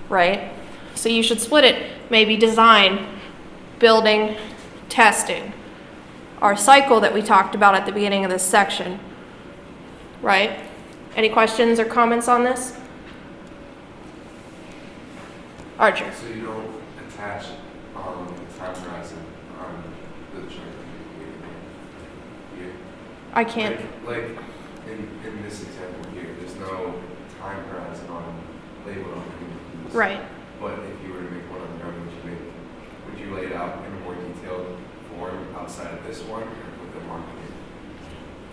right? So you should split it, maybe design, building, testing. Our cycle that we talked about at the beginning of this section, right? Any questions or comments on this? Archer. So you don't attach time horizon on the chart? Yeah. I can't. Like in this example here, there's no time horizon on label on any of these. Right. But if you were to make one on your own, would you lay it out in a more detailed form outside of this one, or put them on here?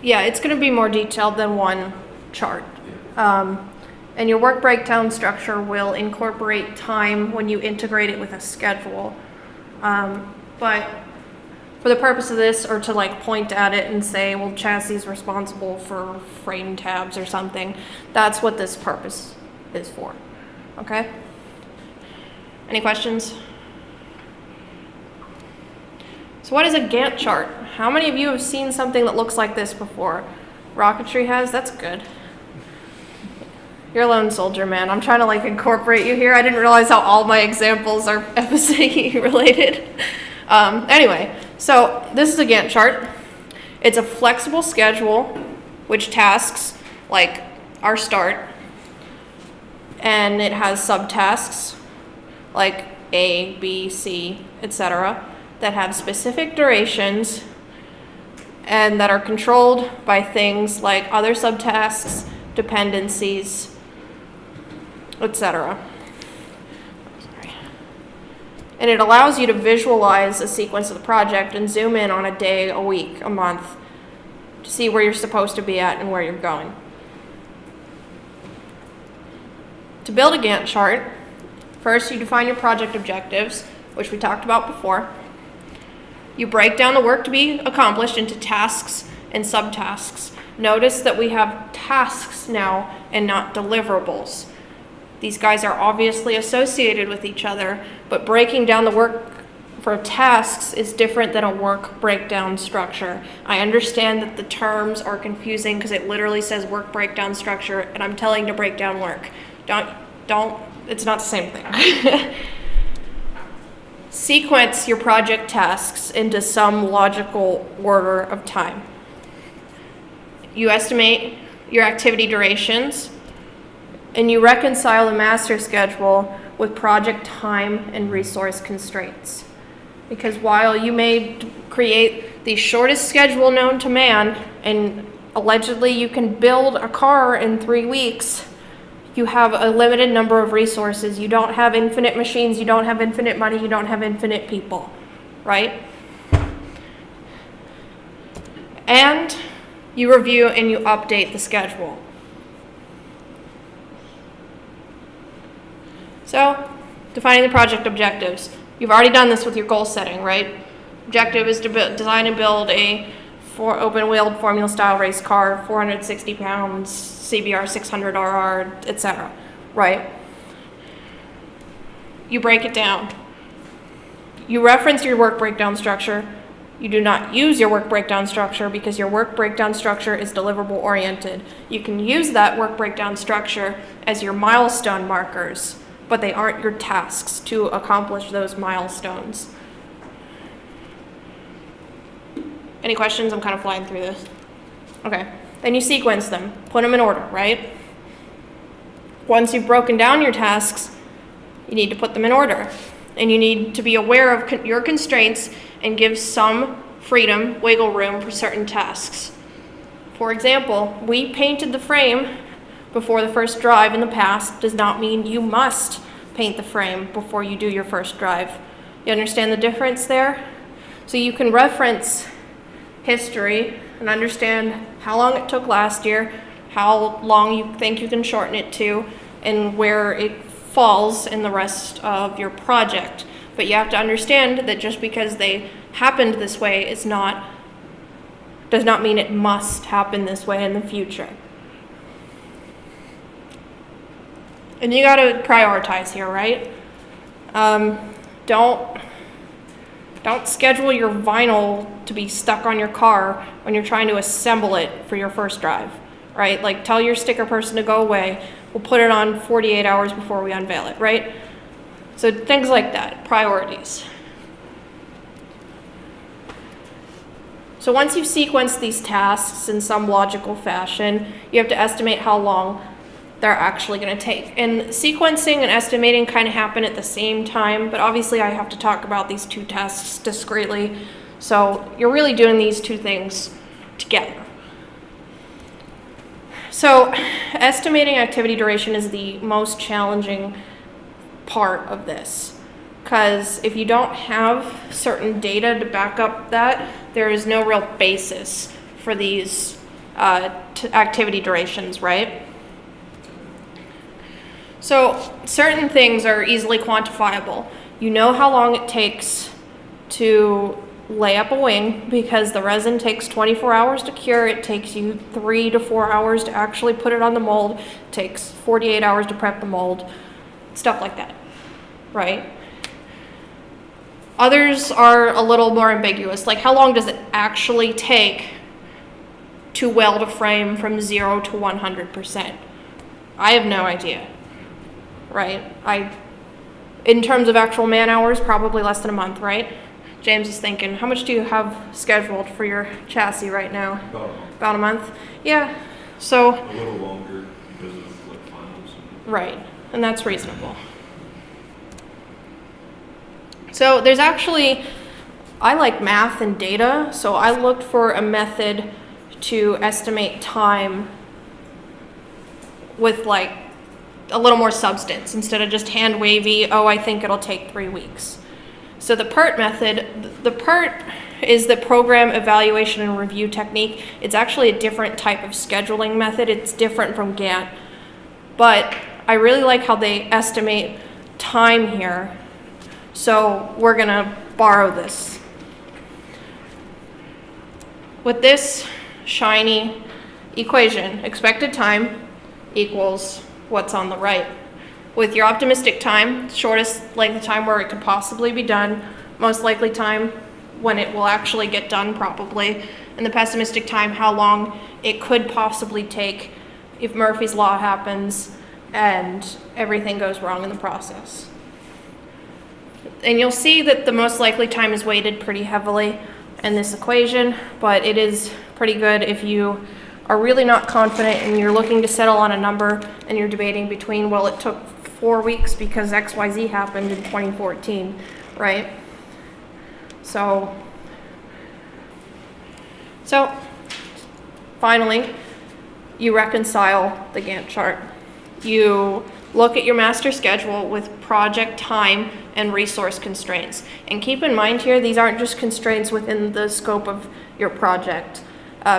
Yeah, it's going to be more detailed than one chart. Yeah. And your work breakdown structure will incorporate time when you integrate it with a schedule. But for the purpose of this, or to like point at it and say, well, chassis is responsible for frame tabs or something, that's what this purpose is for. Okay? Any questions? So what is a Gantt chart? How many of you have seen something that looks like this before? Rocketry has? That's good. You're a lone soldier, man. I'm trying to like incorporate you here. I didn't realize how all my examples are FSAE related. Anyway, so this is a Gantt chart. It's a flexible schedule, which tasks like our start, and it has subtasks like A, B, C, etc. that have specific durations and that are controlled by things like other subtasks, dependencies, etc. And it allows you to visualize a sequence of the project and zoom in on a day, a week, a month to see where you're supposed to be at and where you're going. To build a Gantt chart, first you define your project objectives, which we talked about before. You break down the work to be accomplished into tasks and subtasks. Notice that we have tasks now and not deliverables. These guys are obviously associated with each other, but breaking down the work for tasks is different than a work breakdown structure. I understand that the terms are confusing because it literally says work breakdown structure, and I'm telling you to break down work. Don't, it's not the same thing. Sequence your project tasks into some logical order of time. You estimate your activity durations, and you reconcile the master schedule with project time and resource constraints. Because while you may create the shortest schedule known to man, and allegedly you can build a car in 3 weeks, you have a limited number of resources. You don't have infinite machines, you don't have infinite money, you don't have infinite people, right? And you review and you update the schedule. So, defining the project objectives. You've already done this with your goal setting, right? Objective is to design and build a open-wheeled formula-style race car, 460 pounds, CBR 600 RR, etc., right? You break it down. You reference your work breakdown structure. You do not use your work breakdown structure because your work breakdown structure is deliverable oriented. You can use that work breakdown structure as your milestone markers, but they aren't your tasks to accomplish those milestones. Any questions? I'm kind of flying through this. Okay. Then you sequence them. Put them in order, right? Once you've broken down your tasks, you need to put them in order. And you need to be aware of your constraints and give some freedom, wiggle room for certain tasks. For example, we painted the frame before the first drive in the past does not mean you must paint the frame before you do your first drive. You understand the difference there? So you can reference history and understand how long it took last year, how long you think you can shorten it to, and where it falls in the rest of your project. But you have to understand that just because they happened this way does not mean it must happen this way in the future. And you got to prioritize here, right? Don't schedule your vinyl to be stuck on your car when you're trying to assemble it for your first drive, right? Like, tell your sticker person to go away. We'll put it on 48 hours before we unveil it, right? So things like that, priorities. So once you've sequenced these tasks in some logical fashion, you have to estimate how long they're actually going to take. And sequencing and estimating kind of happen at the same time, but obviously I have to talk about these two tasks discretely. So you're really doing these two things together. So estimating activity duration is the most challenging part of this, because if you don't have certain data to back up that, there is no real basis for these activity durations, right? So certain things are easily quantifiable. You know how long it takes to lay up a wing because the resin takes 24 hours to cure. It takes you 3 to 4 hours to actually put it on the mold. It takes 48 hours to prep the mold. Stuff like that, right? Others are a little more ambiguous. Like, how long does it actually take to weld a frame from 0 to 100%? I have no idea. Right? In terms of actual man hours, probably less than a month, right? James is thinking, how much do you have scheduled for your chassis right now? About a month? Yeah. So. A little longer because of like finals. Right. And that's reasonable. So there's actually, I like math and data, so I looked for a method to estimate time with like a little more substance instead of just hand wavy, oh, I think it'll take 3 weeks. So the PERT method, the PERT is the program evaluation and review technique. It's actually a different type of scheduling method. It's different from Gantt. But I really like how they estimate time here. So we're gonna borrow this. With this shiny equation, expected time equals what's on the right. With your optimistic time, shortest length of time where it could possibly be done, most likely time when it will actually get done probably, and the pessimistic time, how long it could possibly take if Murphy's Law happens and everything goes wrong in the process. And you'll see that the most likely time is weighted pretty heavily in this equation, but it is pretty good if you are really not confident and you're looking to settle on a number and you're debating between, well, it took 4 weeks because XYZ happened in 2014, right? So finally, you reconcile the Gantt chart. You look at your master schedule with project time and resource constraints. And keep in mind here, these aren't just constraints within the scope of your project.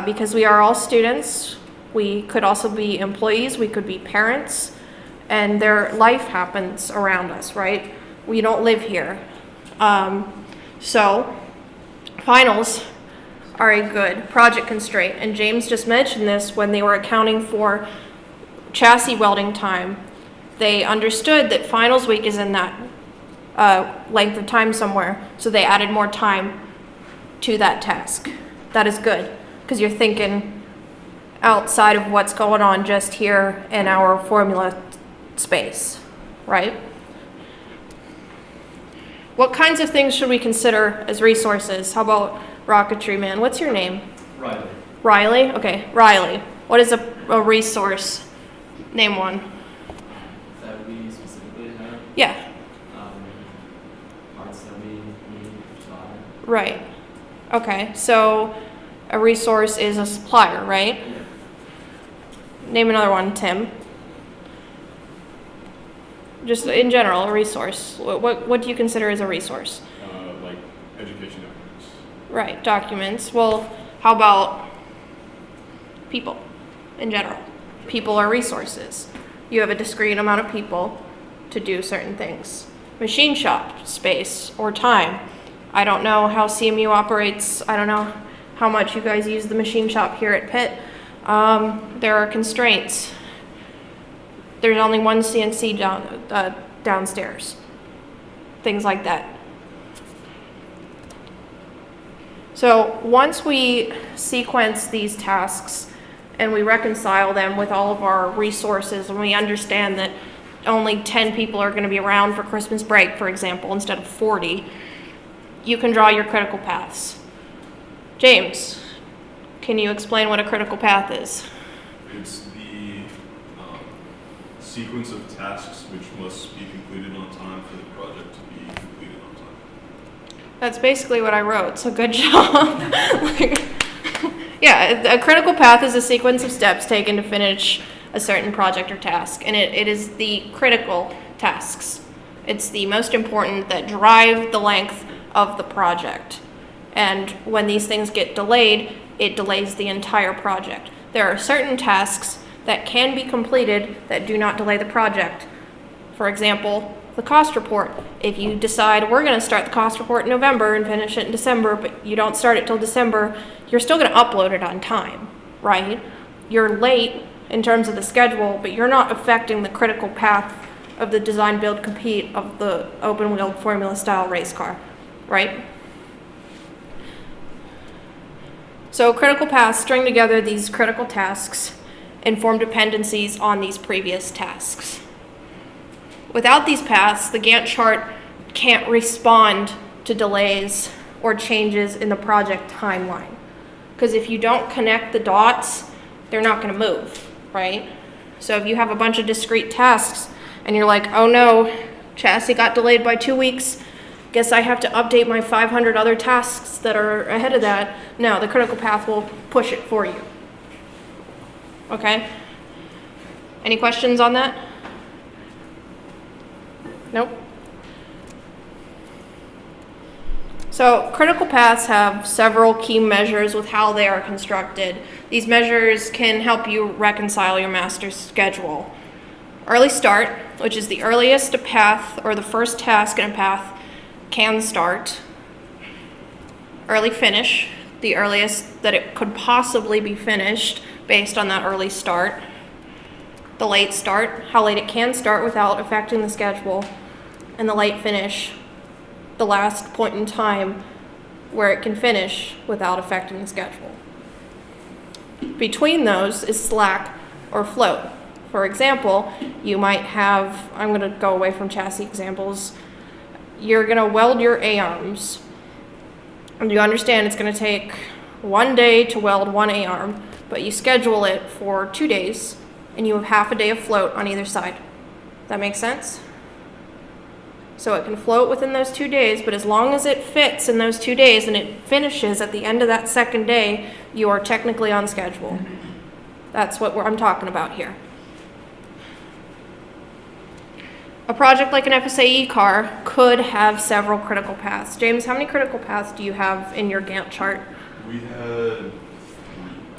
Because we are all students, we could also be employees, we could be parents, and their life happens around us, right? We don't live here. So finals are a good project constraint. And James just mentioned this when they were accounting for chassis welding time. They understood that finals week is in that length of time somewhere, so they added more time to that task. That is good, because you're thinking outside of what's going on just here in our formula space, right? What kinds of things should we consider as resources? How about Rocketry Man? What's your name? Riley. Riley? Okay, Riley. What is a resource? Name one. That we specifically have, Yeah, parts that we need to buy. right. Okay, so a resource is a supplier, right? Yeah. Name another one, Tim. Just in general, a resource. What do you consider as a resource? Like education documents. Right, documents. Well, how about people in general? People are resources. You have a discrete amount of people to do certain things. Machine shop space or time. I don't know how CMU operates. I don't know how much you guys use the machine shop here at Pitt. There are constraints. There's only one CNC downstairs. Things like that. So once we sequence these tasks and we reconcile them with all of our resources, and we understand that only 10 people are going to be around for Christmas break, for example, instead of 40, you can draw your critical paths. James, can you explain what a critical path is? It's the sequence of tasks which must be completed on time for the project to be completed on time. That's basically what I wrote, so good job. Yeah, a critical path is a sequence of steps taken to finish a certain project or task, and it is the critical tasks. It's the most important that drive the length of the project. And when these things get delayed, it delays the entire project. There are certain tasks that can be completed that do not delay the project. For example, the cost report. If you decide we're going to start the cost report in November and finish it in December, but you don't start it till December, you're still going to upload it on time, right? You're late in terms of the schedule, but you're not affecting the critical path of the design, build, compete of the open-wheeled formula style race car, right? So critical paths string together these critical tasks and form dependencies on these previous tasks. Without these paths, the Gantt chart can't respond to delays or changes in the project timeline. Because if you don't connect the dots, they're not going to move, right? So if you have a bunch of discrete tasks and you're like, oh no, chassis got delayed by 2 weeks, guess I have to update my 500 other tasks that are ahead of that. No, the critical path will push it for you. Okay? Any questions on that? Nope. So critical paths have several key measures with how they are constructed. These measures can help you reconcile your master schedule. Early start, which is the earliest a path or the first task in a path can start. Early finish, the earliest that it could possibly be finished based on that early start. The late start, how late it can start without affecting the schedule. And the late finish, the last point in time where it can finish without affecting the schedule. Between those is slack or float. For example, you might have, I'm going to go away from chassis examples. You're going to weld your A-arms. And you understand it's going to take 1 day to weld one A-arm, but you schedule it for 2 days, and you have half a day of float on either side. That makes sense? So it can float within those 2 days, but as long as it fits in those 2 days and it finishes at the end of that second day, you are technically on schedule. That's what I'm talking about here. A project like an FSAE car could have several critical paths. James, how many critical paths do you have in your Gantt chart? We had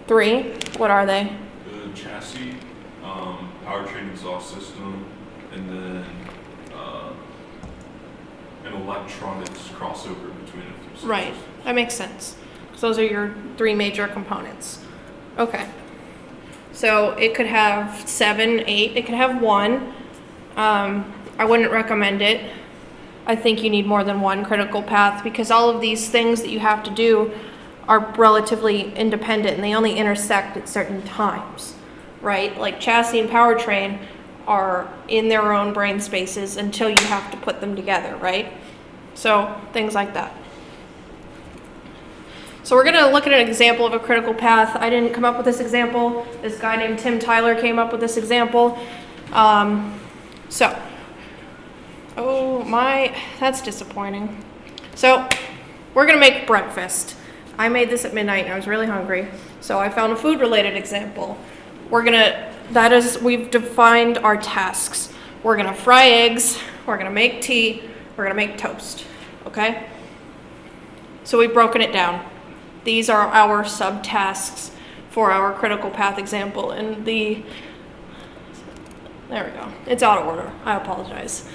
3. What are they? the chassis, powertrain exhaust system, and then an electronics crossover between a few Right, systems. that makes sense. So those are your 3 major components. Okay. So it could have 7, 8, it could have 1. I wouldn't recommend it. I think you need more than 1 critical path because all of these things that you have to do are relatively independent and they only intersect at certain times, right? Like chassis and powertrain are in their own brain spaces until you have to put them together, right? So things like that. So we're going to look at an example of a critical path. I didn't come up with this example. This guy named Tim Tyler came up with this example. That's disappointing. So we're going to make breakfast. I made this at midnight and I was really hungry. So I found a food related example. We've defined our tasks. We're going to fry eggs. We're going to make tea. We're going to make toast. Okay? So we've broken it down. These are our subtasks for our critical path example. And there we go. It's out of order. I apologize.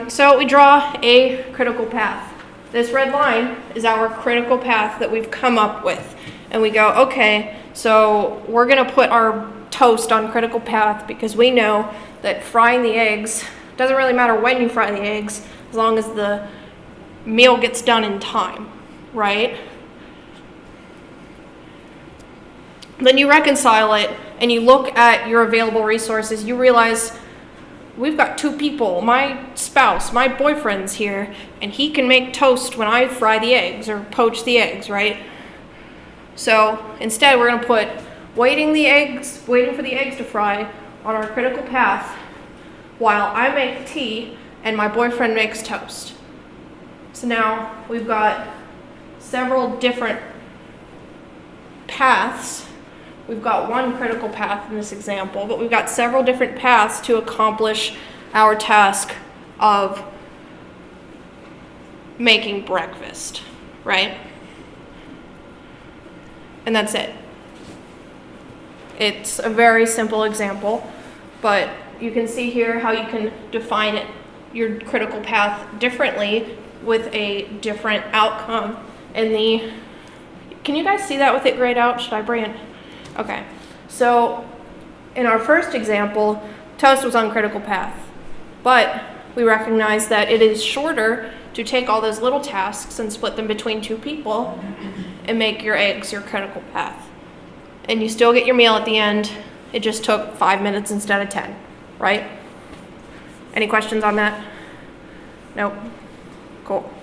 So we draw a critical path. This red line is our critical path that we've come up with. And we go, okay, so we're going to put our toast on critical path because we know that frying the eggs, doesn't really matter when you fry the eggs, as long as the meal gets done in time, right? Then you reconcile it and you look at your available resources. You realize we've got 2 people, my spouse, my boyfriend's here, and he can make toast when I fry the eggs or poach the eggs, right? So instead we're going to put waiting for the eggs to fry on our critical path while I make tea and my boyfriend makes toast. So now we've got several different paths. We've got 1 critical path in this example, but we've got several different paths to accomplish our task of making breakfast, right? And that's it. It's a very simple example, but you can see here how you can define it, your critical path differently with a different outcome can you guys see that with it grayed out? Should I bring it? Okay, so in our first example, toast was on critical path, but we recognize that it is shorter to take all those little tasks and split them between 2 people and make your eggs your critical path. And you still get your meal at the end. It just took 5 minutes instead of 10, right? Any questions on that? Nope. Cool.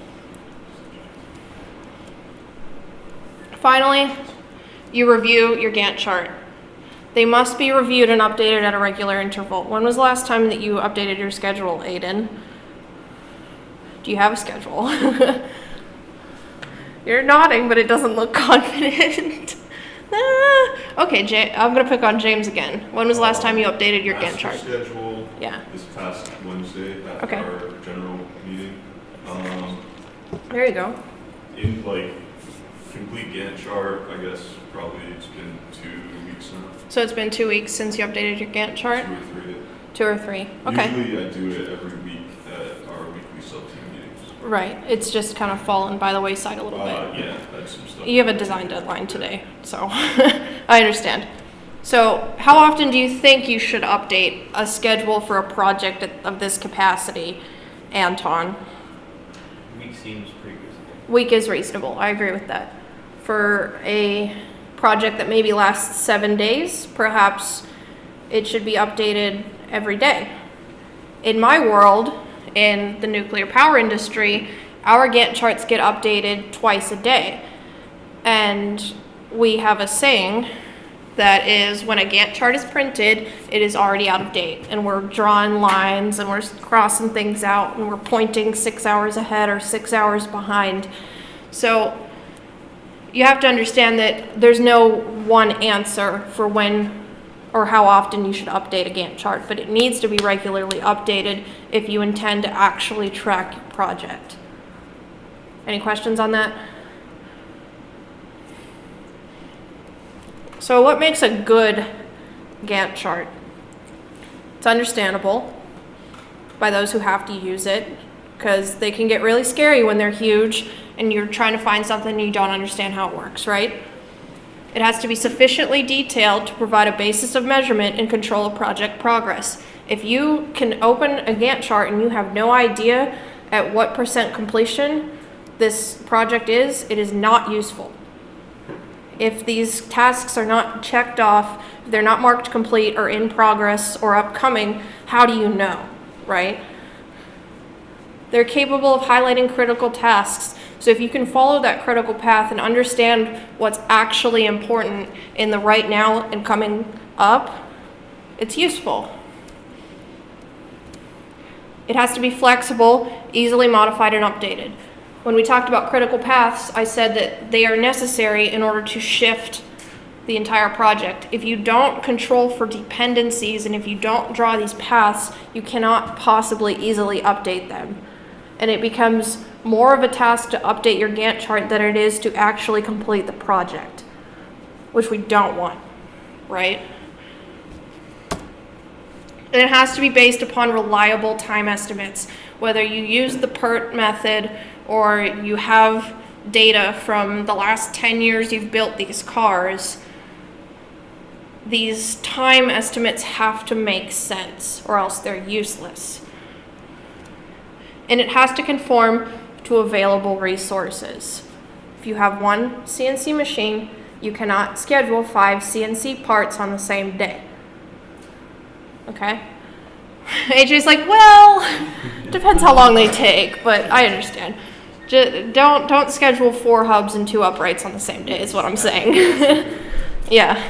Finally, you review your Gantt chart. They must be reviewed and updated at a regular interval. When was the last time that you updated your schedule, Aiden? Do you have a schedule? You're nodding, but it doesn't look confident. Okay, I'm going to pick on James again. When was the last time you updated your Gantt chart? Schedule. Yeah. This past Wednesday at Okay. our general meeting. There you go. In complete Gantt chart, I guess probably it's been 2 weeks now. So it's been 2 weeks since you updated your Gantt chart? 2 or 3. 2 or 3. Okay. Usually I do it every week at our weekly sub-team meetings. Right. It's just kind of fallen by the wayside a little bit. Yeah, that's some stuff. You have a design deadline today, so I understand. So how often do you think you should update a schedule for a project of this capacity, Anton? Week seems pretty reasonable. Week is reasonable. I agree with that. For a project that maybe lasts 7 days, perhaps it should be updated every day. In my world, in the nuclear power industry, our Gantt charts get updated twice a day. And we have a saying that is, when a Gantt chart is printed, it is already out of date. And we're drawing lines and we're crossing things out and we're pointing 6 hours ahead or 6 hours behind. So you have to understand that there's no one answer for when or how often you should update a Gantt chart, but it needs to be regularly updated if you intend to actually track your project. Any questions on that? So what makes a good Gantt chart? It's understandable by those who have to use it, because they can get really scary when they're huge and you're trying to find something and you don't understand how it works, right? It has to be sufficiently detailed to provide a basis of measurement and control of project progress. If you can open a Gantt chart and you have no idea at what % completion this project is, it is not useful. If these tasks are not checked off, if they're not marked complete or in progress or upcoming, how do you know, right? They're capable of highlighting critical tasks. So if you can follow that critical path and understand what's actually important in the right now and coming up, it's useful. It has to be flexible, easily modified and updated. When we talked about critical paths, I said that they are necessary in order to shift the entire project. If you don't control for dependencies and if you don't draw these paths, you cannot possibly easily update them. And it becomes more of a task to update your Gantt chart than it is to actually complete the project, which we don't want, right? And it has to be based upon reliable time estimates. Whether you use the PERT method or you have data from the last 10 years you've built these cars, these time estimates have to make sense or else they're useless. And it has to conform to available resources. If you have one CNC machine, you cannot schedule 5 CNC parts on the same day. Okay? AJ's like, well, depends how long they take, but I understand. Don't schedule 4 hubs and 2 uprights on the same day is what I'm saying. Yeah.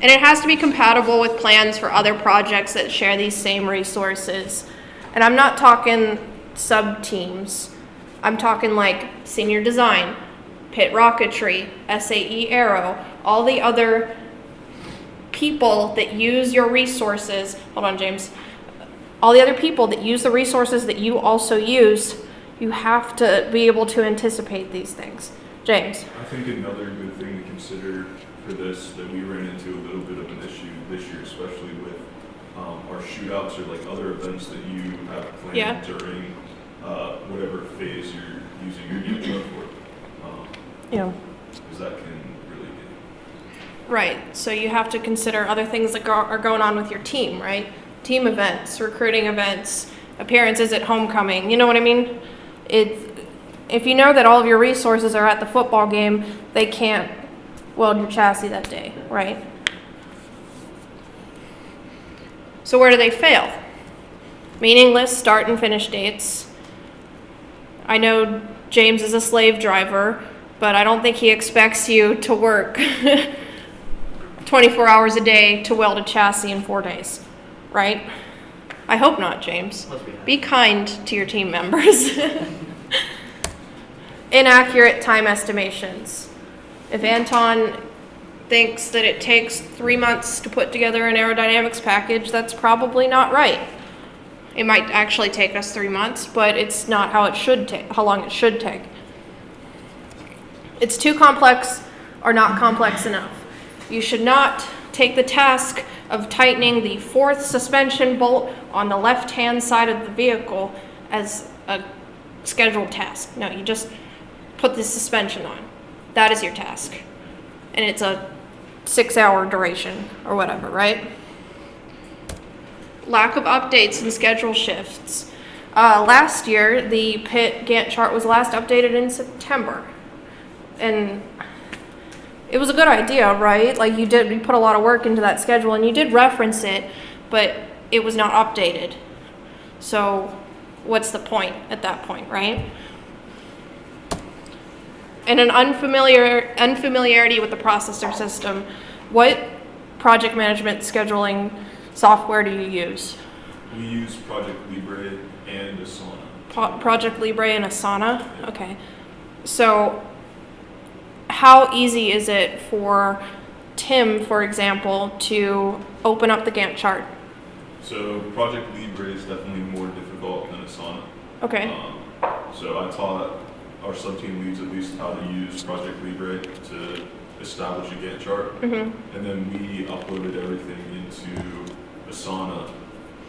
And it has to be compatible with plans for other projects that share these same resources. And I'm not talking sub-teams. I'm talking like senior design, Pitt Rocketry, SAE Aero, all the other people that use your resources. Hold on, James. All the other people that use the resources that you also use, you have to be able to anticipate these things. James. I think another good thing to consider for this that we ran into a little bit of an issue this year, especially with our shootouts or like other events that you have planned during whatever phase you're using your Gantt chart for. Yeah. Because that can really get. Right. So you have to consider other things that are going on with your team, right? Team events, recruiting events, appearances at homecoming. You know what I mean? If you know that all of your resources are at the football game, they can't weld your chassis that day, right? So where do they fail? Meaningless start and finish dates. I know James is a slave driver, but I don't think he expects you to work 24 hours a day to weld a chassis in 4 days, right? I hope not, James. Be kind to your team members. Inaccurate time estimations. If Anton thinks that it takes 3 months to put together an aerodynamics package, that's probably not right. It might actually take us 3 months, but it's not how long it should take. It's too complex or not complex enough. You should not take the task of tightening the fourth suspension bolt on the left-hand side of the vehicle as a scheduled task. No, you just put the suspension on. That is your task. And it's a 6-hour duration or whatever, right? Lack of updates and schedule shifts. Last year, the pit Gantt chart was last updated in September. And it was a good idea, right? Like you put a lot of work into that schedule and you did reference it, but it was not updated. So what's the point at that point, right? And an unfamiliarity with the processor system. What project management scheduling software do you use? We use Project Libre and Asana. Project Libre and Asana? Okay. So how easy is it for Tim, for example, to open up the Gantt chart? So Project Libre is definitely more difficult than Asana. Okay. So I taught our sub-team leads at least how to use Project Libre to establish a Gantt chart. Mm-hmm. And then we uploaded everything into Asana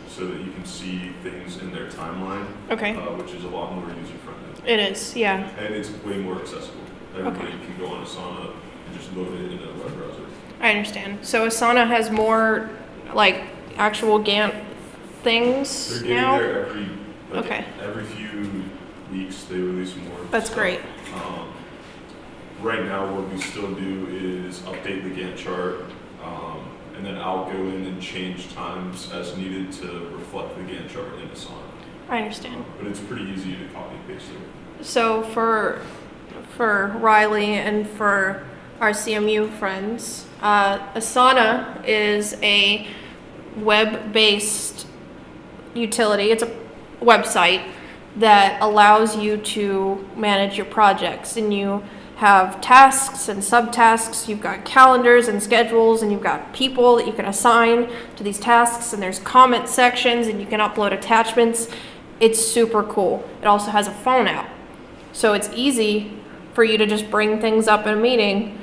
so that you can see things in their timeline, Okay. which is a lot more user-friendly. It is, yeah. And it's way more accessible. Everybody can go on Asana and just load it in a web browser. I understand. So Asana has more like actual Gantt things They're getting now? there Okay. every few weeks they release more. That's stuff. great. Right now what we still do is update the Gantt chart, and then I'll go in and change times as needed to reflect the Gantt chart in Asana. I understand. But it's pretty easy to copy and paste it. So for Riley and for our CMU friends, Asana is a web-based utility. It's a website that allows you to manage your projects, and you have tasks and subtasks. You've got calendars and schedules, and you've got people that you can assign to these tasks, and there's comment sections, and you can upload attachments. It's super cool. It also has a phone app. So it's easy for you to just bring things up in a meeting.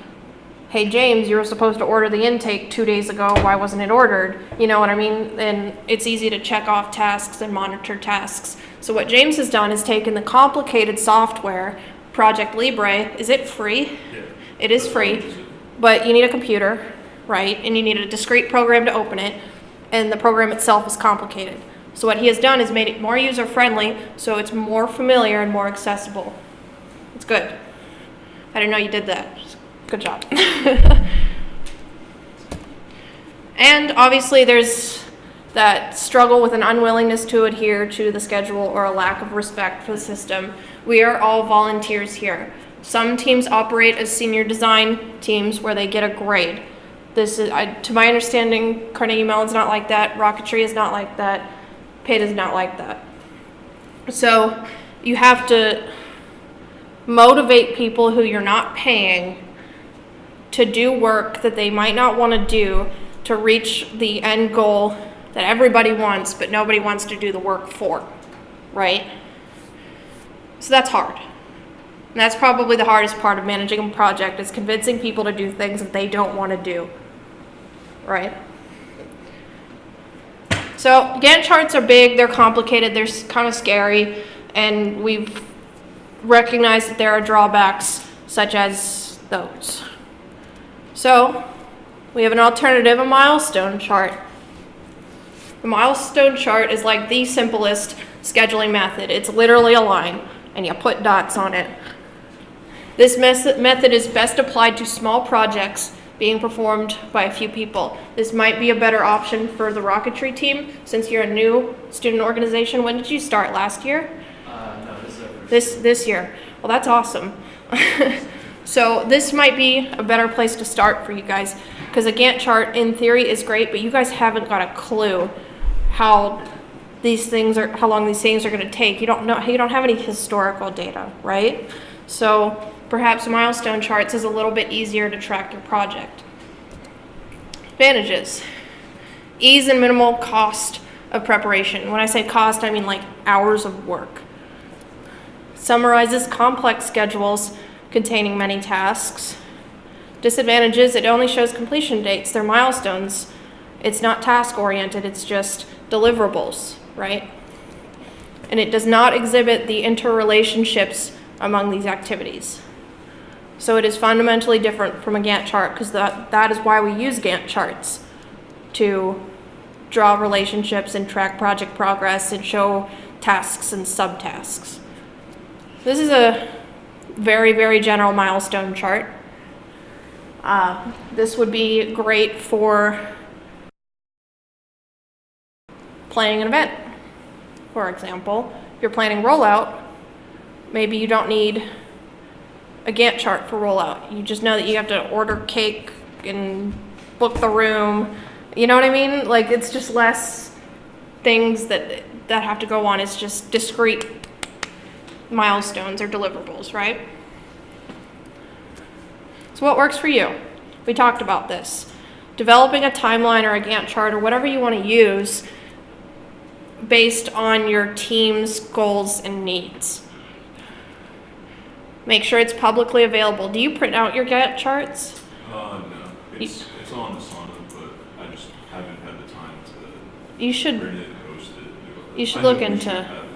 Hey, James, you were supposed to order the intake 2 days ago. Why wasn't it ordered? You know what I mean? And it's easy to check off tasks and monitor tasks. So what James has done is taken the complicated software, Project Libre. Is it free? Yeah. It is That's free, all it is. but you need a computer, right? And you need a discrete program to open it, and the program itself is complicated. So what he has done is made it more user-friendly, so it's more familiar and more accessible. It's good. I didn't know you did that. Good job. And obviously there's that struggle with an unwillingness to adhere to the schedule or a lack of respect for the system. We are all volunteers here. Some teams operate as senior design teams where they get a grade. This is, to my understanding, Carnegie Mellon's not like that. Rocketry is not like that. Pitt is not like that. So you have to motivate people who you're not paying to do work that they might not want to do to reach the end goal that everybody wants, but nobody wants to do the work for, right? So that's hard. And that's probably the hardest part of managing a project, is convincing people to do things that they don't want to do, right? So Gantt charts are big, they're complicated, they're kind of scary, and we've recognized that there are drawbacks such as those. So we have an alternative, a milestone chart. The milestone chart is like the simplest scheduling method. It's literally a line, and you put dots on it. This method is best applied to small projects being performed by a few people. This might be a better option for the rocketry team, since you're a new student organization. When did you start? Last year? No, this is our first. This year. Well, that's awesome. So this might be a better place to start for you guys, because a Gantt chart in theory is great, but you guys haven't got a clue how long these things are going to take. You don't have any historical data, right? So perhaps milestone charts is a little bit easier to track your project. Advantages: ease and minimal cost of preparation. When I say cost, I mean like hours of work. Summarizes complex schedules containing many tasks. Disadvantages: it only shows completion dates, their milestones, It's not task oriented, it's just deliverables, right? And it does not exhibit the interrelationships among these activities. So it is fundamentally different from a Gantt chart, because that is why we use Gantt charts, to draw relationships and track project progress and show tasks and subtasks. This is a very, very general milestone chart. This would be great for planning an event. For example, if you're planning rollout, maybe you don't need a Gantt chart for rollout. You just know that you have to order cake and book the room. You know what I mean? Like, it's just less things that have to go on. It's just discrete milestones or deliverables, right? So what works for you? We talked about this. Developing a timeline or a Gantt chart or whatever you want to use based on your team's goals and needs. Make sure it's publicly available. Do you print out your Gantt charts? No, it's on Asana, but I just haven't had the time to You should, print it and post it. you should I know look we into, have it.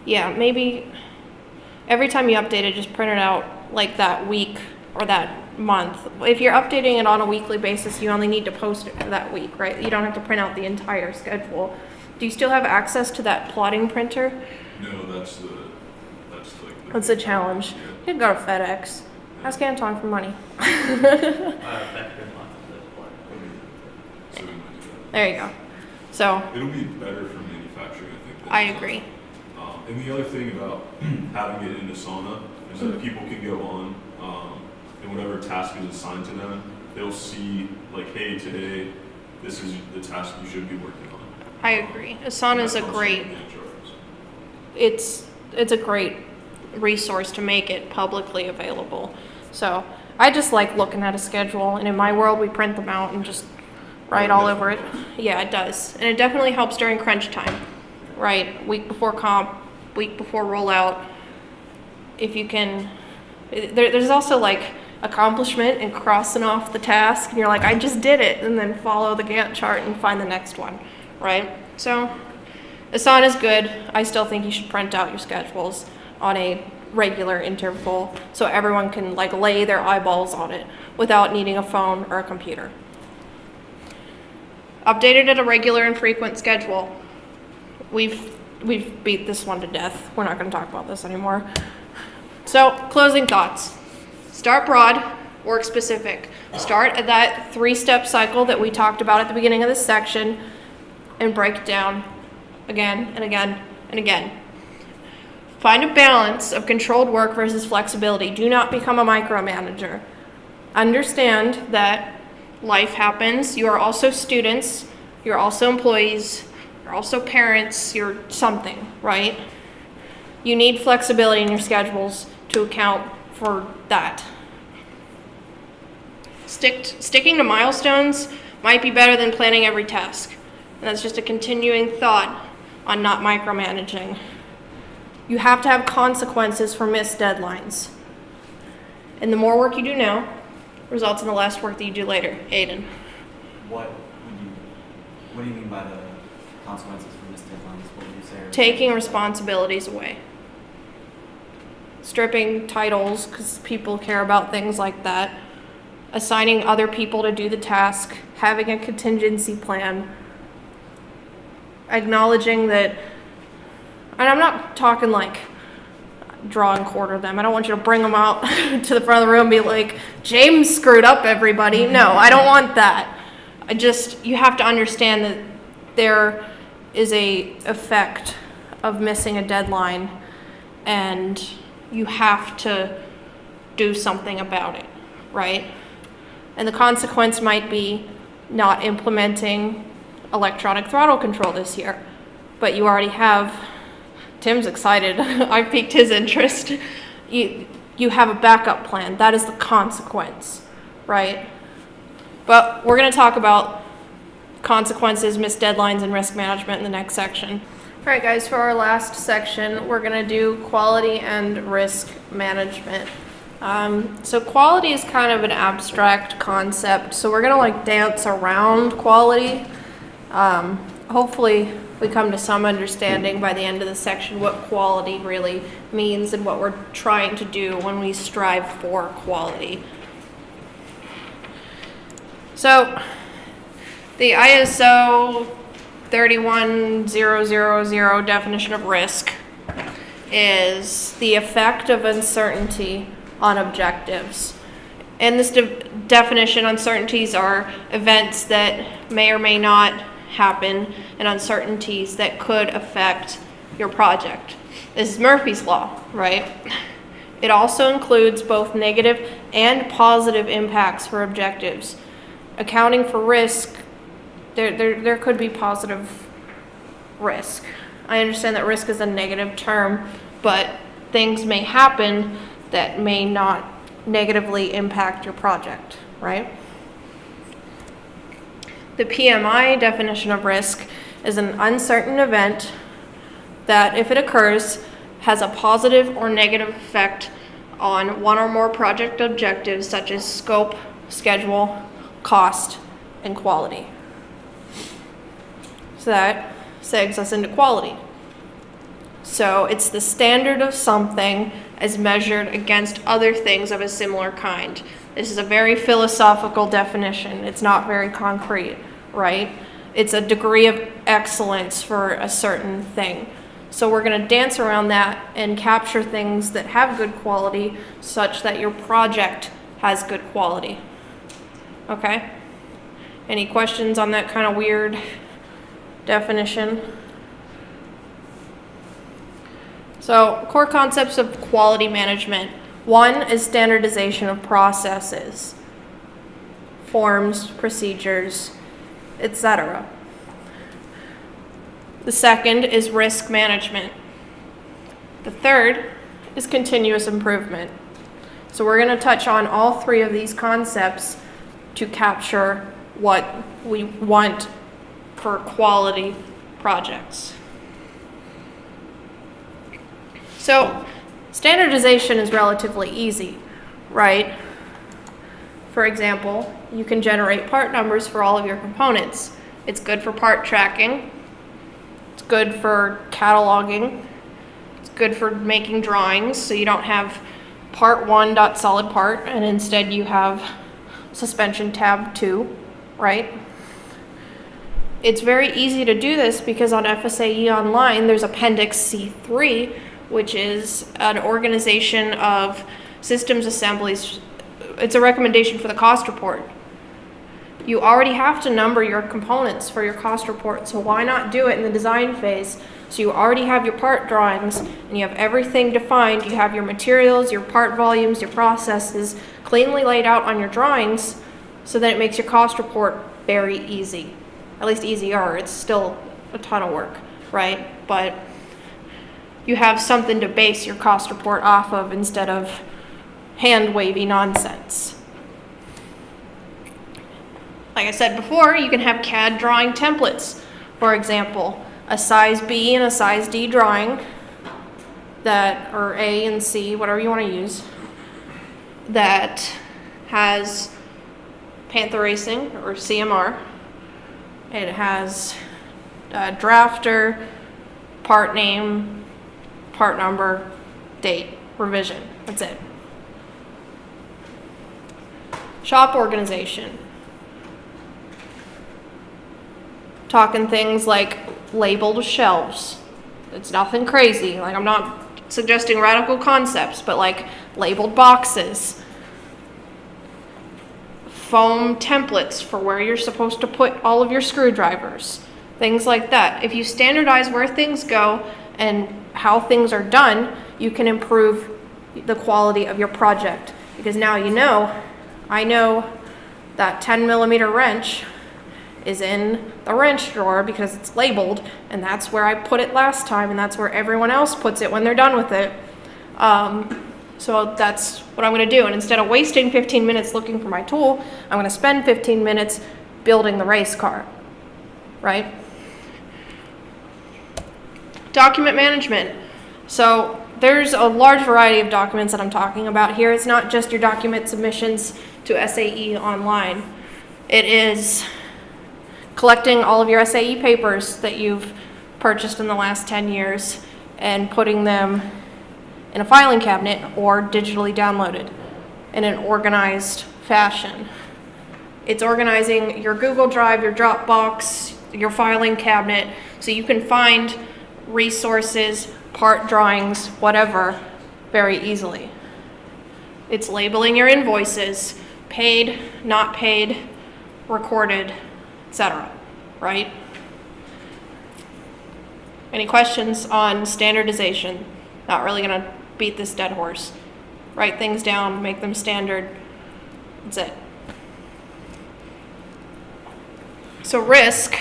yeah, maybe every time you update it, just print it out like that week or that month. If you're updating it on a weekly basis, you only need to post it for that week, right? You don't have to print out the entire schedule. Do you still have access to that plotting printer? No, that's like That's a challenge. Yeah. You could go to FedEx. Ask Anton for money. Back in month, So we might do that. There you go. So, It'll be better for manufacturing, I think. than I design. agree. And the other thing about having it in Asana is that people can go on, and whatever task is assigned to them, they'll see like, hey, today, this is the task you should be working on. I agree. Asana is a That's also great, in Gantt charts. it's a great resource to make it publicly available. So, I just like looking at a schedule, and in my world, we print them out and just write all over it. Yeah, it does. And it definitely helps during crunch time, right? Week before comp, week before rollout. If you can, there's also like accomplishment and crossing off the task, and you're like, I just did it, and then follow the Gantt chart and find the next one, right? So, Asana is good. I still think you should print out your schedules on a regular interval so everyone can like lay their eyeballs on it without needing a phone or a computer. Updated at a regular and frequent schedule. We've beat this one to death. We're not going to talk about this anymore. So, closing thoughts. Start broad, work specific. Start at that 3-step cycle that we talked about at the beginning of this section and break it down again and again and again. Find a balance of controlled work versus flexibility. Do not become a micromanager. Understand that life happens. You are also students. You're also employees. You're also parents. You're something, right? You need flexibility in your schedules to account for that. Sticking to milestones might be better than planning every task. And that's just a continuing thought on not micromanaging. You have to have consequences for missed deadlines. And the more work you do now results in the less work that you do later. Aiden. What do you mean by the consequences for missed deadlines? What would you say? Taking responsibilities away. Stripping titles because people care about things like that. Assigning other people to do the task. Having a contingency plan. Acknowledging that, and I'm not talking like draw and quarter them. I don't want you to bring them out to the front of the room and be like, James screwed up everybody. No, I don't want that. You have to understand that there is a effect of missing a deadline and you have to do something about it, right? And the consequence might be not implementing electronic throttle control this year, but you already have. Tim's excited. I piqued his interest. You have a backup plan. That is the consequence, right? But we're going to talk about consequences, missed deadlines, and risk management in the next section. All right, guys, for our last section, we're going to do quality and risk management. So quality is kind of an abstract concept, so we're gonna like dance around quality. Hopefully we come to some understanding by the end of the section what quality really means and what we're trying to do when we strive for quality. So the ISO 31000 definition of risk is the effect of uncertainty on objectives. In this definition, uncertainties are events that may or may not happen and uncertainties that could affect your project. This is Murphy's Law, right? It also includes both negative and positive impacts for objectives. Accounting for risk, there could be positive risk. I understand that risk is a negative term, but things may happen that may not negatively impact your project, right? The PMI definition of risk is an uncertain event that, if it occurs, has a positive or negative effect on one or more project objectives such as scope, schedule, cost, and quality. So that segs us into quality. So it's the standard of something as measured against other things of a similar kind. This is a very philosophical definition. It's not very concrete, right? It's a degree of excellence for a certain thing. So we're going to dance around that and capture things that have good quality such that your project has good quality. Okay? Any questions on that kind of weird definition? So, core concepts of quality management. One is standardization of processes, forms, procedures, etc. The second is risk management. The third is continuous improvement. So we're going to touch on all three of these concepts to capture what we want for quality projects. So standardization is relatively easy, right? For example, you can generate part numbers for all of your components. It's good for part tracking. It's good for cataloging. It's good for making drawings, so you don't have part 1 dot solid part and instead you have suspension tab 2, right? It's very easy to do this because on FSAE Online there's Appendix C3, which is an organization of systems assemblies. It's a recommendation for the cost report. You already have to number your components for your cost report, so why not do it in the design phase? So you already have your part drawings and you have everything defined. You have your materials, your part volumes, your processes cleanly laid out on your drawings so that it makes your cost report very easy. At least easier. It's still a ton of work, right? But you have something to base your cost report off of instead of hand-wavy nonsense. Like I said before, you can have CAD drawing templates. For example, a size B and a size D drawing that, or A and C, whatever you want to use, that has Panther Racing or CMR. It has a drafter, part name, part number, date, revision. That's it. Shop organization. Talking things like labeled shelves. It's nothing crazy. Like, I'm not suggesting radical concepts, but like labeled boxes. Foam templates for where you're supposed to put all of your screwdrivers. Things like that. If you standardize where things go and how things are done, you can improve the quality of your project. Because now you know, I know that 10mm wrench is in the wrench drawer because it's labeled, and that's where I put it last time, and that's where everyone else puts it when they're done with it. So that's what I'm going to do. And instead of wasting 15 minutes looking for my tool, I'm going to spend 15 minutes building the race car, right? Document management. So there's a large variety of documents that I'm talking about here. It's not just your document submissions to SAE online. It is collecting all of your SAE papers that you've purchased in the last 10 years and putting them in a filing cabinet or digitally downloaded in an organized fashion. It's organizing your Google Drive, your Dropbox, your filing cabinet, so you can find resources, part drawings, whatever, very easily. It's labeling your invoices, paid, not paid, recorded, etc., right? Any questions on standardization? Not really gonna beat this dead horse. Write things down, make them standard. That's it. So risk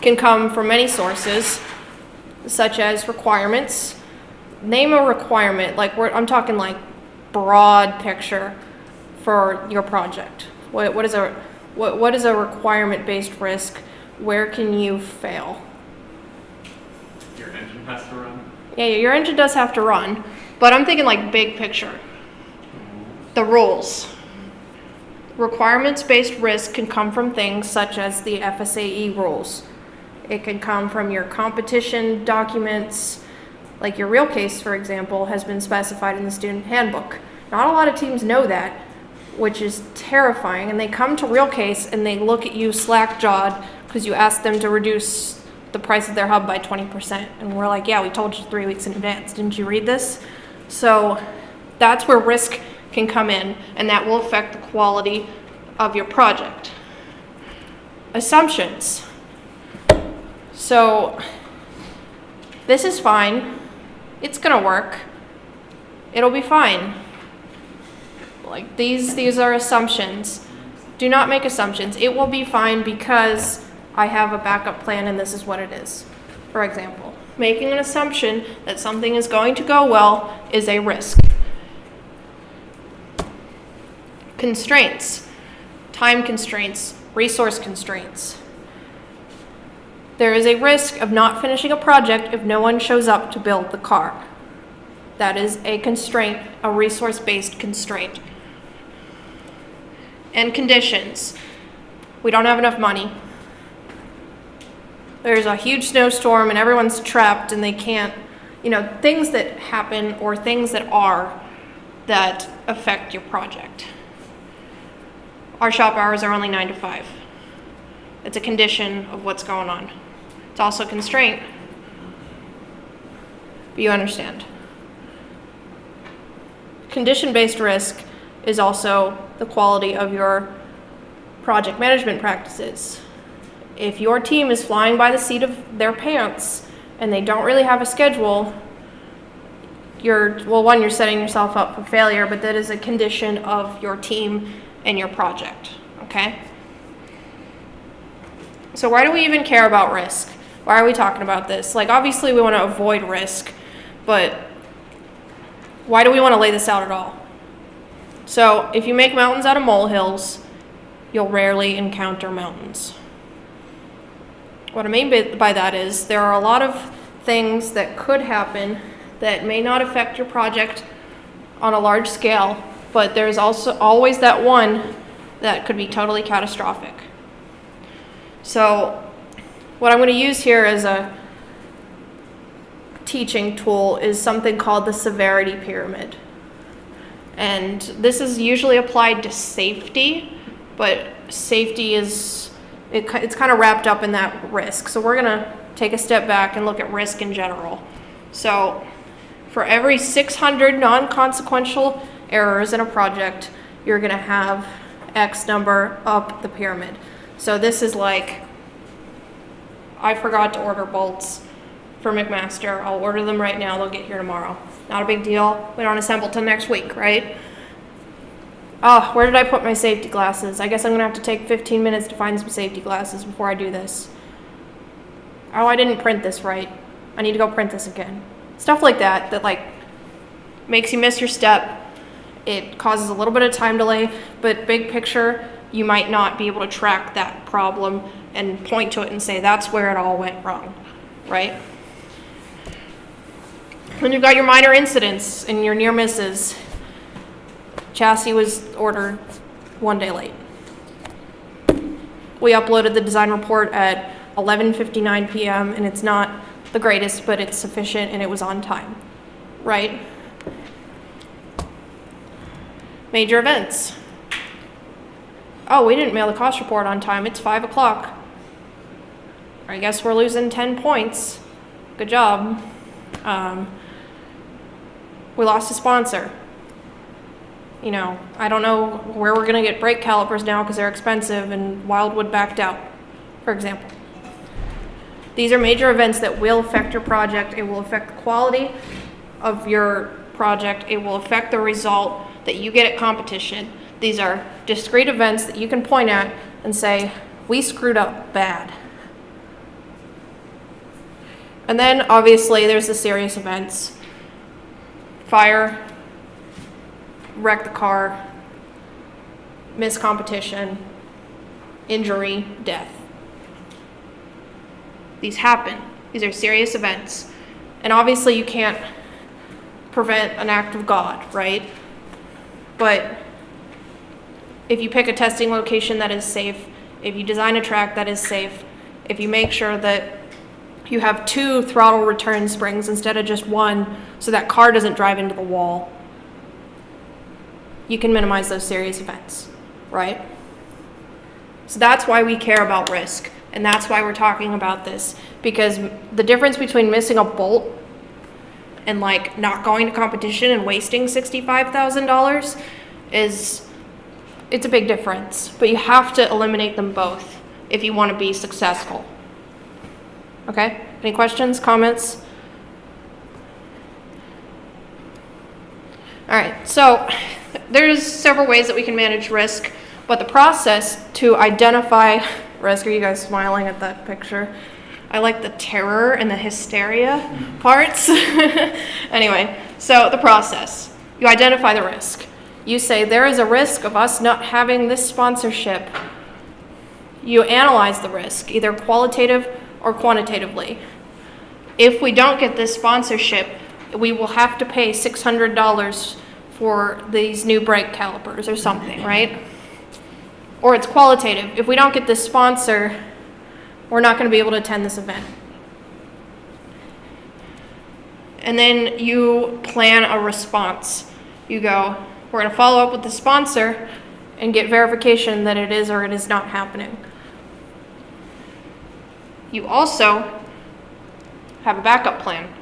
can come from many sources, such as requirements. Name a requirement, I'm talking like broad picture for your project. What is a requirement-based risk? Where can you fail? Your engine has to run. Yeah, your engine does have to run, but I'm thinking like big picture. The rules. Requirements-based risk can come from things such as the FSAE rules. It can come from your competition documents, like your real case, for example, has been specified in the student handbook. Not a lot of teams know that, which is terrifying, and they come to real case and they look at you slack-jawed because you asked them to reduce the price of their hub by 20%. And we're like, yeah, we told you 3 weeks in advance. Didn't you read this? So that's where risk can come in, and that will affect the quality of your project. Assumptions. So this is fine. It's gonna work. It'll be fine. Like these are assumptions. Do not make assumptions. It will be fine because I have a backup plan and this is what it is. For example, making an assumption that something is going to go well is a risk. Constraints, time constraints, resource constraints. There is a risk of not finishing a project if no one shows up to build the car. That is a constraint, a resource-based constraint. And conditions. We don't have enough money. There's a huge snowstorm and everyone's trapped and they can't, things that happen or things that are that affect your project. Our shop hours are only 9 to 5. It's a condition of what's going on. It's also a constraint. But you understand. Condition-based risk is also the quality of your project management practices. If your team is flying by the seat of their pants and they don't really have a schedule, you're setting yourself up for failure, but that is a condition of your team and your project, okay? So why do we even care about risk? Why are we talking about this? Obviously we want to avoid risk, but why do we want to lay this out at all? So if you make mountains out of molehills, you'll rarely encounter mountains. What I mean by that is there are a lot of things that could happen that may not affect your project on a large scale, but there's also always that one that could be totally catastrophic. So what I'm going to use here as a teaching tool is something called the severity pyramid. And this is usually applied to safety, but safety it's kind of wrapped up in that risk. So we're going to take a step back and look at risk in general. So for every 600 non-consequential errors in a project, you're going to have X number up the pyramid. So this is like, I forgot to order bolts for McMaster. I'll order them right now. They'll get here tomorrow. Not a big deal. We don't assemble till next week, right? Oh, where did I put my safety glasses? I guess I'm going to have to take 15 minutes to find some safety glasses before I do this. Oh, I didn't print this right. I need to go print this again. Stuff like that makes you miss your step. It causes a little bit of time delay, but big picture, you might not be able to track that problem and point to it and say, that's where it all went wrong, right? Then you've got your minor incidents and your near misses. Chassis was ordered 1 day late. We uploaded the design report at 11:59 p.m. and it's not the greatest, but it's sufficient and it was on time, right? Major events. Oh, we didn't mail the cost report on time. It's 5 o'clock. I guess we're losing 10 points. Good job. We lost a sponsor. You know, I don't know where we're gonna get brake calipers now because they're expensive and Wildwood backed out, for example. These are major events that will affect your project. It will affect the quality of your project. It will affect the result that you get at competition. These are discrete events that you can point at and say, we screwed up bad. And then obviously there's the serious events. Fire, wreck the car, miss competition, injury, death. These happen. These are serious events. And obviously you can't prevent an act of God, right? But if you pick a testing location that is safe, if you design a track that is safe, if you make sure that you have 2 throttle return springs instead of just 1 so that car doesn't drive into the wall, you can minimize those serious events, right? So that's why we care about risk, and that's why we're talking about this, because the difference between missing a bolt and like not going to competition and wasting $65,000 it's a big difference, but you have to eliminate them both if you want to be successful. Okay, any questions, comments? All right, so there's several ways that we can manage risk, but the process to identify risk, are you guys smiling at that picture? I like the terror and the hysteria parts. Anyway, so the process, you identify the risk. You say there is a risk of us not having this sponsorship. You analyze the risk, either qualitative or quantitatively. If we don't get this sponsorship, we will have to pay $600 for these new brake calipers or something, right? Or it's qualitative. If we don't get this sponsor, we're not going to be able to attend this event. And then you plan a response. You go, we're going to follow up with the sponsor and get verification that it is or it is not happening. You also have a backup plan.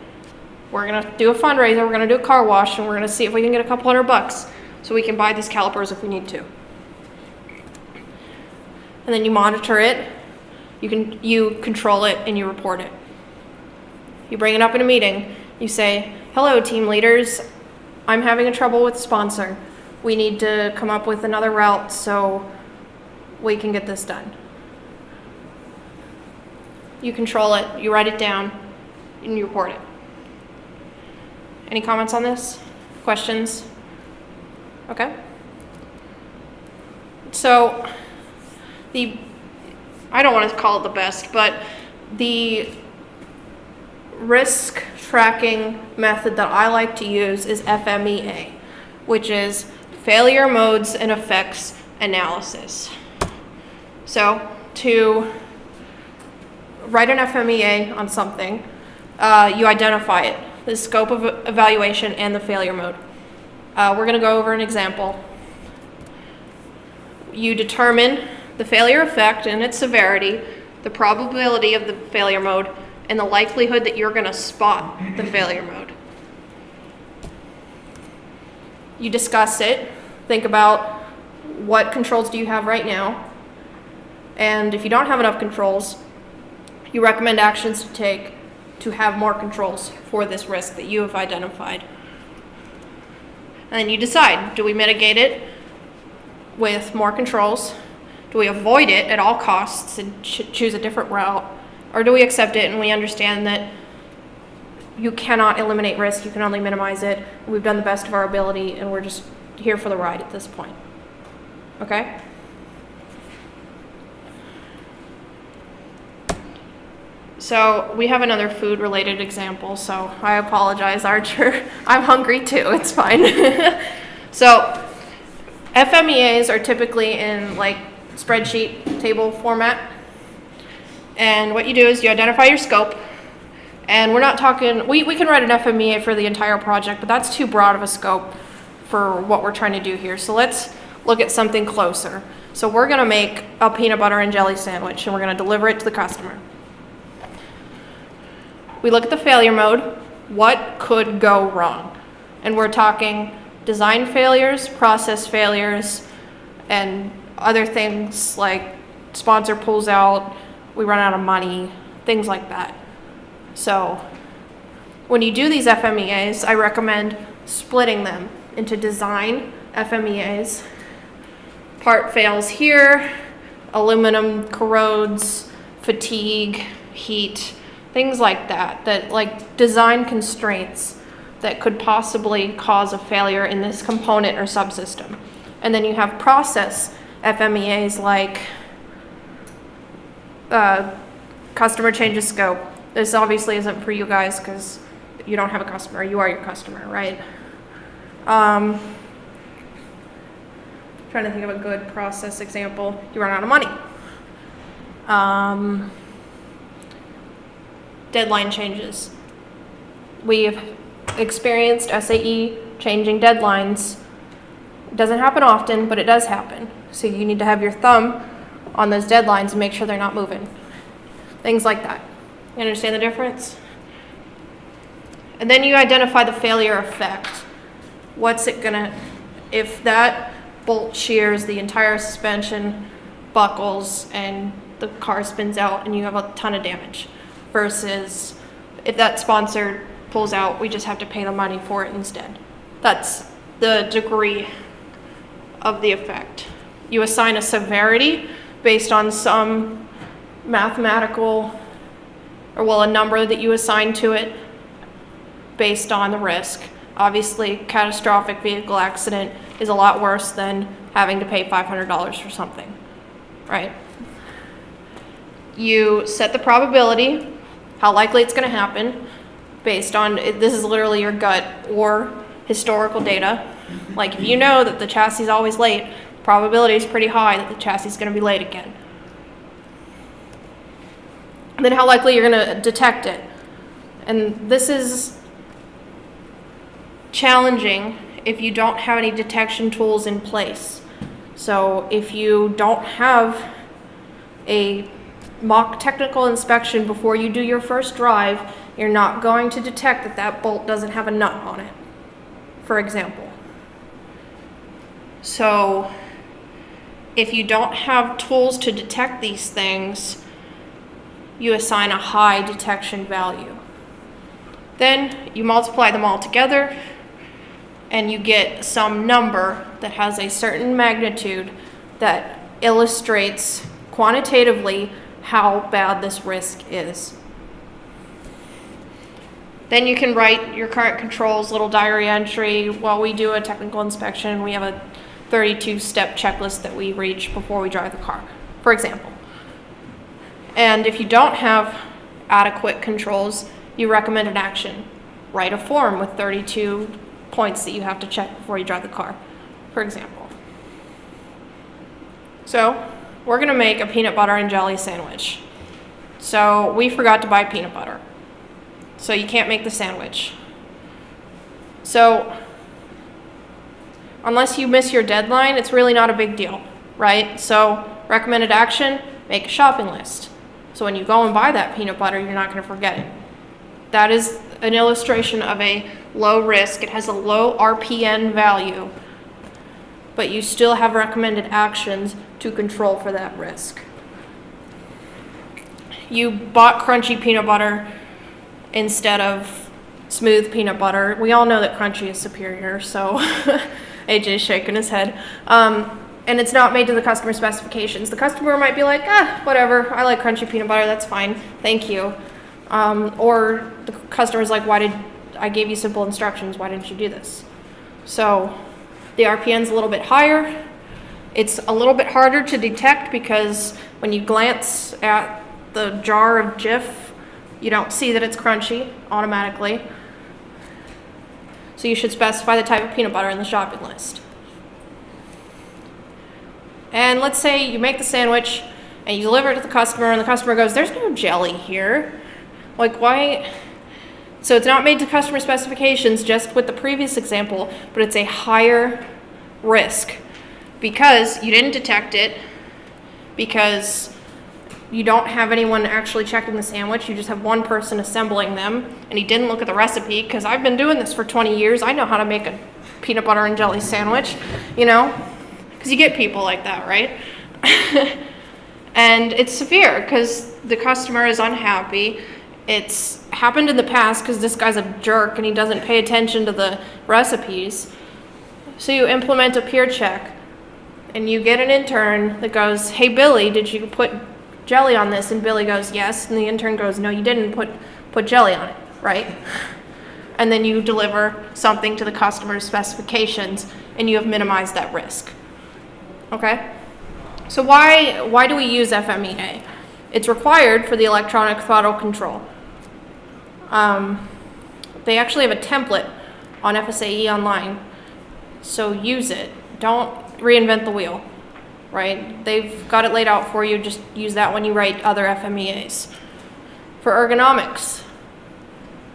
We're going to do a fundraiser, we're going to do a car wash, and we're going to see if we can get a couple $100 so we can buy these calipers if we need to. And then you monitor it, you control it, and you report it. You bring it up in a meeting. You say, hello, team leaders. I'm having a trouble with the sponsor. We need to come up with another route so we can get this done. You control it, you write it down, and you report it. Any comments on this? Questions? Okay. So, I don't want to call it the best, but the risk tracking method that I like to use is FMEA, which is failure modes and effects analysis. So to write an FMEA on something, you identify it, the scope of evaluation and the failure mode. We're going to go over an example. You determine the failure effect and its severity, the probability of the failure mode, and the likelihood that you're going to spot the failure mode. You discuss it, think about what controls do you have right now, and if you don't have enough controls, you recommend actions to take to have more controls for this risk that you have identified. And then you decide, do we mitigate it with more controls? Do we avoid it at all costs and choose a different route? Or do we accept it and we understand that you cannot eliminate risk, you can only minimize it. We've done the best of our ability and we're just here for the ride at this point. Okay? So we have another food related example, so I apologize, Archer. I'm hungry too, it's fine. So FMEAs are typically in like spreadsheet table format. And what you do is you identify your scope. And we're not talking, we can write an FMEA for the entire project, but that's too broad of a scope for what we're trying to do here. So let's look at something closer. So we're gonna make a peanut butter and jelly sandwich and we're gonna deliver it to the customer. We look at the failure mode. What could go wrong? And we're talking design failures, process failures, and other things like sponsor pulls out, we run out of money, things like that. So when you do these FMEAs, I recommend splitting them into design FMEAs. Part fails here, aluminum corrodes, fatigue, heat, things like that, that like design constraints that could possibly cause a failure in this component or subsystem. And then you have process FMEAs like customer changes scope. This obviously isn't for you guys because you don't have a customer, you are your customer, right? Trying to think of a good process example. You run out of money. Deadline changes. We've experienced SAE changing deadlines. It doesn't happen often, but it does happen. So you need to have your thumb on those deadlines and make sure they're not moving. Things like that. You understand the difference? And then you identify the failure effect. What's it gonna, if that bolt shears, the entire suspension buckles and the car spins out and you have a ton of damage, versus if that sponsor pulls out, we just have to pay the money for it instead. That's the degree of the effect. You assign a severity based on some mathematical, or well, a number that you assign to it based on the risk. Obviously, catastrophic vehicle accident is a lot worse than having to pay $500 for something, right? You set the probability, how likely it's gonna happen, based on, this is literally your gut or historical data. Like if you know that the chassis is always late, probability is pretty high that the chassis is gonna be late again. And then how likely you're gonna detect it. And this is challenging if you don't have any detection tools in place. So if you don't have a mock technical inspection before you do your first drive, you're not going to detect that that bolt doesn't have a nut on it, for example. So if you don't have tools to detect these things, you assign a high detection value. Then you multiply them all together and you get some number that has a certain magnitude that illustrates quantitatively how bad this risk is. Then you can write your current controls, little diary entry. While we do a technical inspection, we have a 32-step checklist that we reach before we drive the car, for example. And if you don't have adequate controls, you recommend an action. Write a form with 32 points that you have to check before you drive the car, for example. So we're gonna make a peanut butter and jelly sandwich. So we forgot to buy peanut butter. So you can't make the sandwich. So unless you miss your deadline, it's really not a big deal, right? So recommended action, make a shopping list. So when you go and buy that peanut butter, you're not gonna forget it. That is an illustration of a low risk. It has a low RPN value, but you still have recommended actions to control for that risk. You bought crunchy peanut butter instead of smooth peanut butter. We all know that crunchy is superior, so AJ's shaking his head. And it's not made to the customer specifications. The customer might be like, whatever, I like crunchy peanut butter, that's fine, thank you. Or the customer's like, I gave you simple instructions, why didn't you do this? So the RPN's a little bit higher. It's a little bit harder to detect because when you glance at the jar of Jif You don't see that it's crunchy automatically. So you should specify the type of peanut butter in the shopping list. And let's say you make the sandwich and you deliver it to the customer and the customer goes, there's no jelly here. Like, why? So it's not made to customer specifications, just with the previous example, but it's a higher risk because you didn't detect it, because you don't have anyone actually checking the sandwich. You just have one person assembling them, and he didn't look at the recipe, because I've been doing this for 20 years. I know how to make a peanut butter and jelly sandwich, you know, because you get people like that, right? And it's severe because the customer is unhappy. It's happened in the past because this guy's a jerk and he doesn't pay attention to the recipes. So you implement a peer check and you get an intern that goes, hey Billy, did you put jelly on this? And Billy goes, yes. And the intern goes, no, you didn't put jelly on it, right? And then you deliver something to the customer's specifications and you have minimized that risk. Okay? So why do we use FMEA? It's required for the electronic throttle control. They actually have a template on FSAE online, so use it. Don't reinvent the wheel, right? They've got it laid out for you. Just use that when you write other FMEAs. For ergonomics.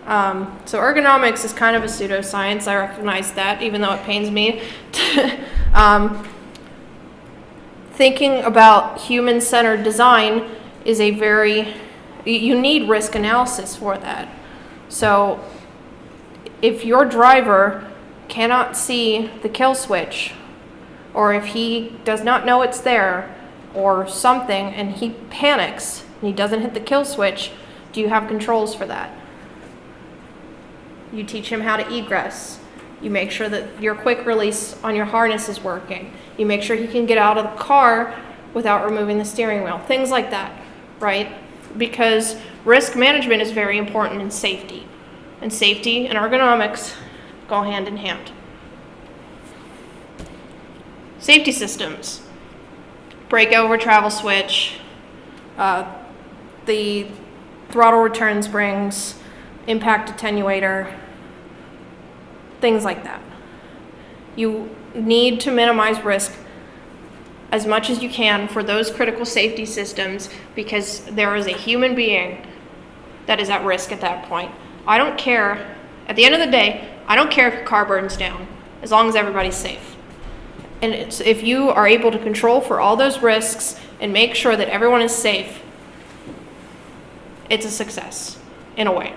So ergonomics is kind of a pseudoscience. I recognize that, even though it pains me. Thinking about human-centered design is you need risk analysis for that. So if your driver cannot see the kill switch, or if he does not know it's there, or something, and he panics and he doesn't hit the kill switch, do you have controls for that? You teach him how to egress. You make sure that your quick release on your harness is working. You make sure he can get out of the car without removing the steering wheel. Things like that, right? Because risk management is very important in safety. And safety and ergonomics go hand in hand. Safety systems. Breakover travel switch, the throttle return springs, impact attenuator, things like that. You need to minimize risk as much as you can for those critical safety systems, because there is a human being that is at risk at that point. I don't care, at the end of the day, I don't care if your car burns down, as long as everybody's safe. And if you are able to control for all those risks and make sure that everyone is safe, it's a success, in a way.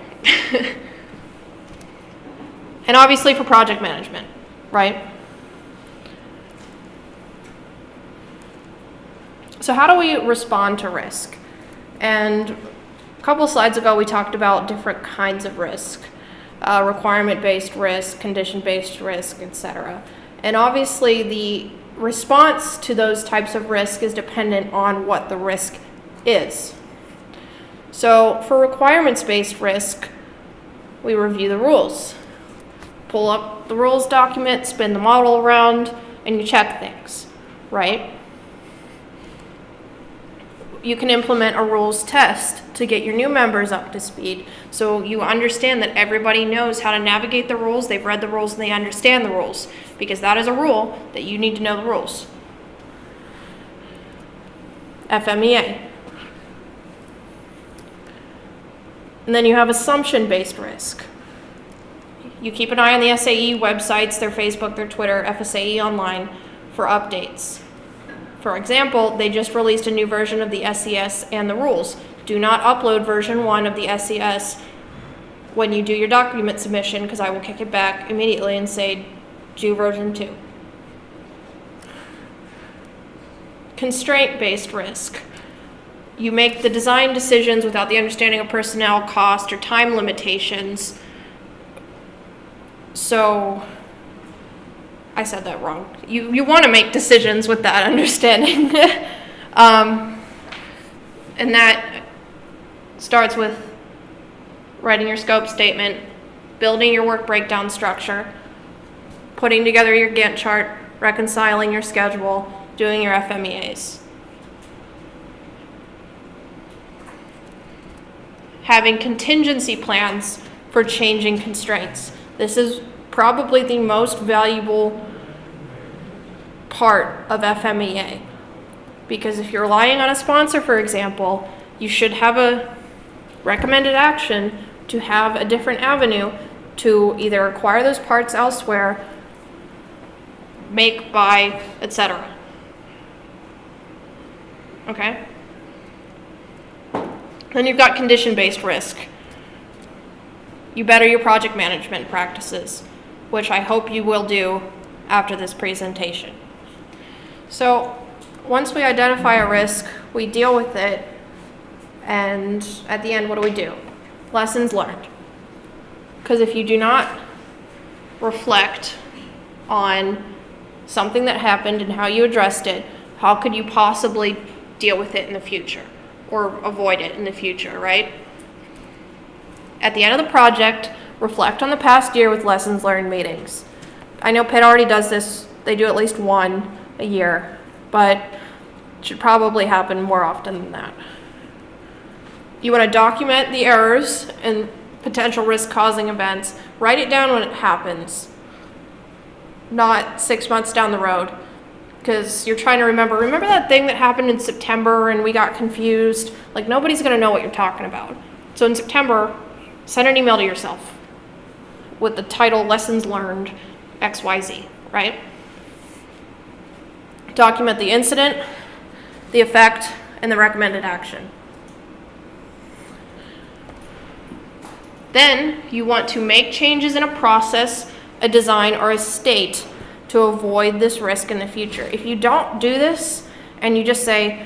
And obviously for project management, right? So how do we respond to risk? And a couple slides ago, we talked about different kinds of risk, requirement-based risk, condition-based risk, etc. And obviously the response to those types of risk is dependent on what the risk is. So for requirements-based risk, we review the rules. Pull up the rules document, spin the model around, and you check things, right? You can implement a rules test to get your new members up to speed, so you understand that everybody knows how to navigate the rules, they've read the rules, and they understand the rules, because that is a rule that you need to know the rules. FMEA. And then you have assumption-based risk. You keep an eye on the SAE websites, their Facebook, their Twitter, FSAE Online, for updates. For example, they just released a new version of the SES and the rules. Do not upload version 1 of the SES when you do your document submission, because I will kick it back immediately and say, do version 2. Constraint-based risk. You make the design decisions without the understanding of personnel, cost, or time limitations. So, I said that wrong. You want to make decisions with that understanding. And that starts with writing your scope statement, building your work breakdown structure, putting together your Gantt chart, reconciling your schedule, doing your FMEAs. having contingency plans for changing constraints. This is probably the most valuable part of FMEA. Because if you're relying on a sponsor, for example, you should have a recommended action to have a different avenue to either acquire those parts elsewhere, make, buy, etc. Okay? Then you've got condition-based risk. You better your project management practices, which I hope you will do after this presentation. So, once we identify a risk, we deal with it, and at the end, what do? Lessons learned. Because if you do not reflect on something that happened and how you addressed it, how could you possibly deal with it in the future or avoid it in the future, right? At the end of the project, reflect on the past year with lessons learned meetings. I know Pitt already does this. They do at least one a year, but it should probably happen more often than that. You want to document the errors and potential risk-causing events. Write it down when it happens, not 6 months down the road, because you're trying to remember that thing that happened in September and we got confused? Like, nobody's going to know what you're talking about. So in September, send an email to yourself with the title Lessons Learned XYZ, right? Document the incident, the effect, and the recommended action. Then you want to make changes in a process, a design, or a state to avoid this risk in the future. If you don't do this and you just say,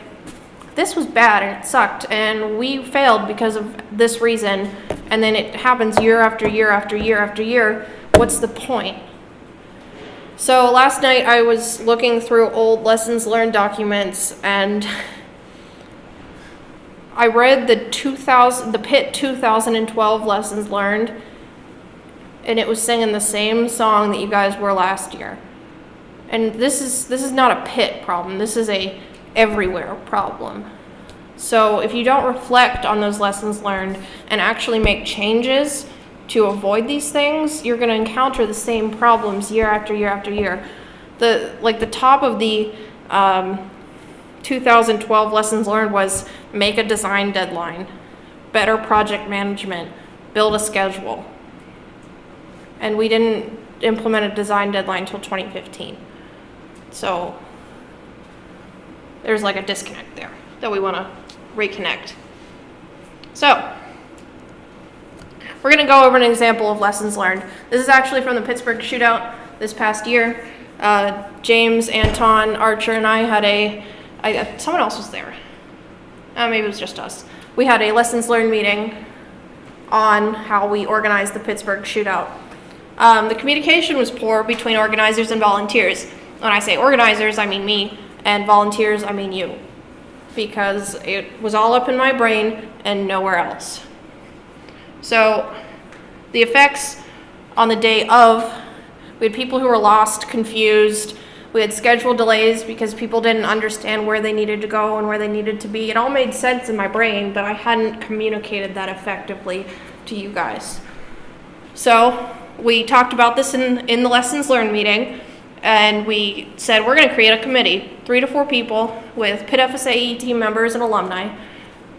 this was bad and it sucked and we failed because of this reason, and then it happens year after year after year after year, what's the point? So last night I was looking through old lessons learned documents, and I read the Pitt 2012 lessons learned, and it was singing the same song that you guys were last year. And this is not a Pitt problem. This is a everywhere problem. So if you don't reflect on those lessons learned and actually make changes to avoid these things, you're going to encounter the same problems year after year after year. The top of the 2012 lessons learned was make a design deadline, better project management, build a schedule. And we didn't implement a design deadline until 2015. So there's like a disconnect there that we want to reconnect. So we're going to go over an example of lessons learned. This is actually from the Pittsburgh shootout this past year. James, Anton, Archer, and I had someone else was there. Maybe it was just us. We had a lessons learned meeting on how we organized the Pittsburgh shootout. The communication was poor between organizers and volunteers. When I say organizers, I mean me, and volunteers, I mean you, because it was all up in my brain and nowhere else. So the effects on the day of, we had people who were lost, confused. We had schedule delays because people didn't understand where they needed to go and where they needed to be. It all made sense in my brain, but I hadn't communicated that effectively to you guys. So we talked about this in the lessons learned meeting, and we said we're going to create a committee, 3 to 4 people with Pitt FSAE team members and alumni,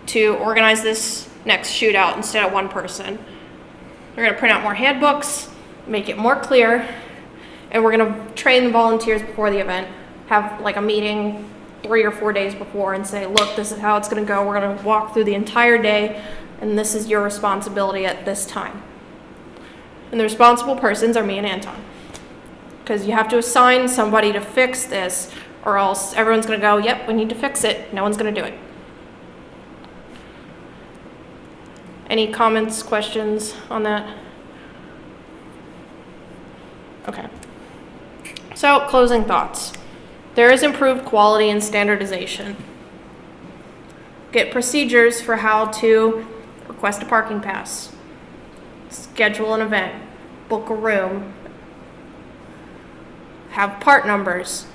to organize this next shootout instead of one person. We're going to print out more handbooks, make it more clear, and we're going to train the volunteers before the event, have like a meeting 3 or 4 days before and say, look, this is how it's going to go. We're going to walk through the entire day, and this is your responsibility at this time. And the responsible persons are me and Anton, because you have to assign somebody to fix this, or else everyone's going to go, yep, we need to fix it. No one's going to do it. Any comments, questions on that? Okay. So, closing thoughts. There is improved quality and standardization. Get procedures for how to request a parking pass, schedule an event, book a room, have part numbers,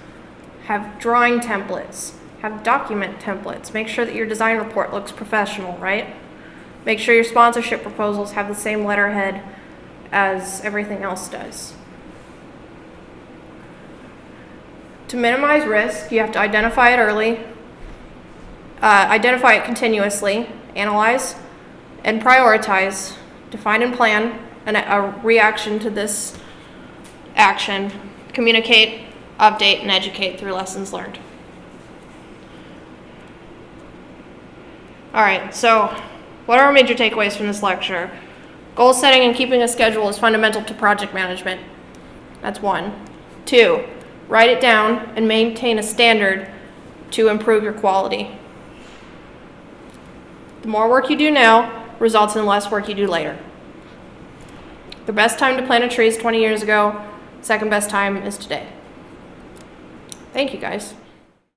have drawing templates, have document templates. Make sure that your design report looks professional, right? Make sure your sponsorship proposals have the same letterhead as everything else does. To minimize risk, you have to identify it early, identify it continuously, analyze, and prioritize, define and plan a reaction to this action, communicate, update, and educate through lessons learned. All right, so what are our major takeaways from this lecture? Goal setting and keeping a schedule is fundamental to project management. That's 1. 2, write it down and maintain a standard to improve your quality. The more work you do now results in less work you do later. The best time to plant a tree is 20 years ago. Second best time is today. Thank you, guys.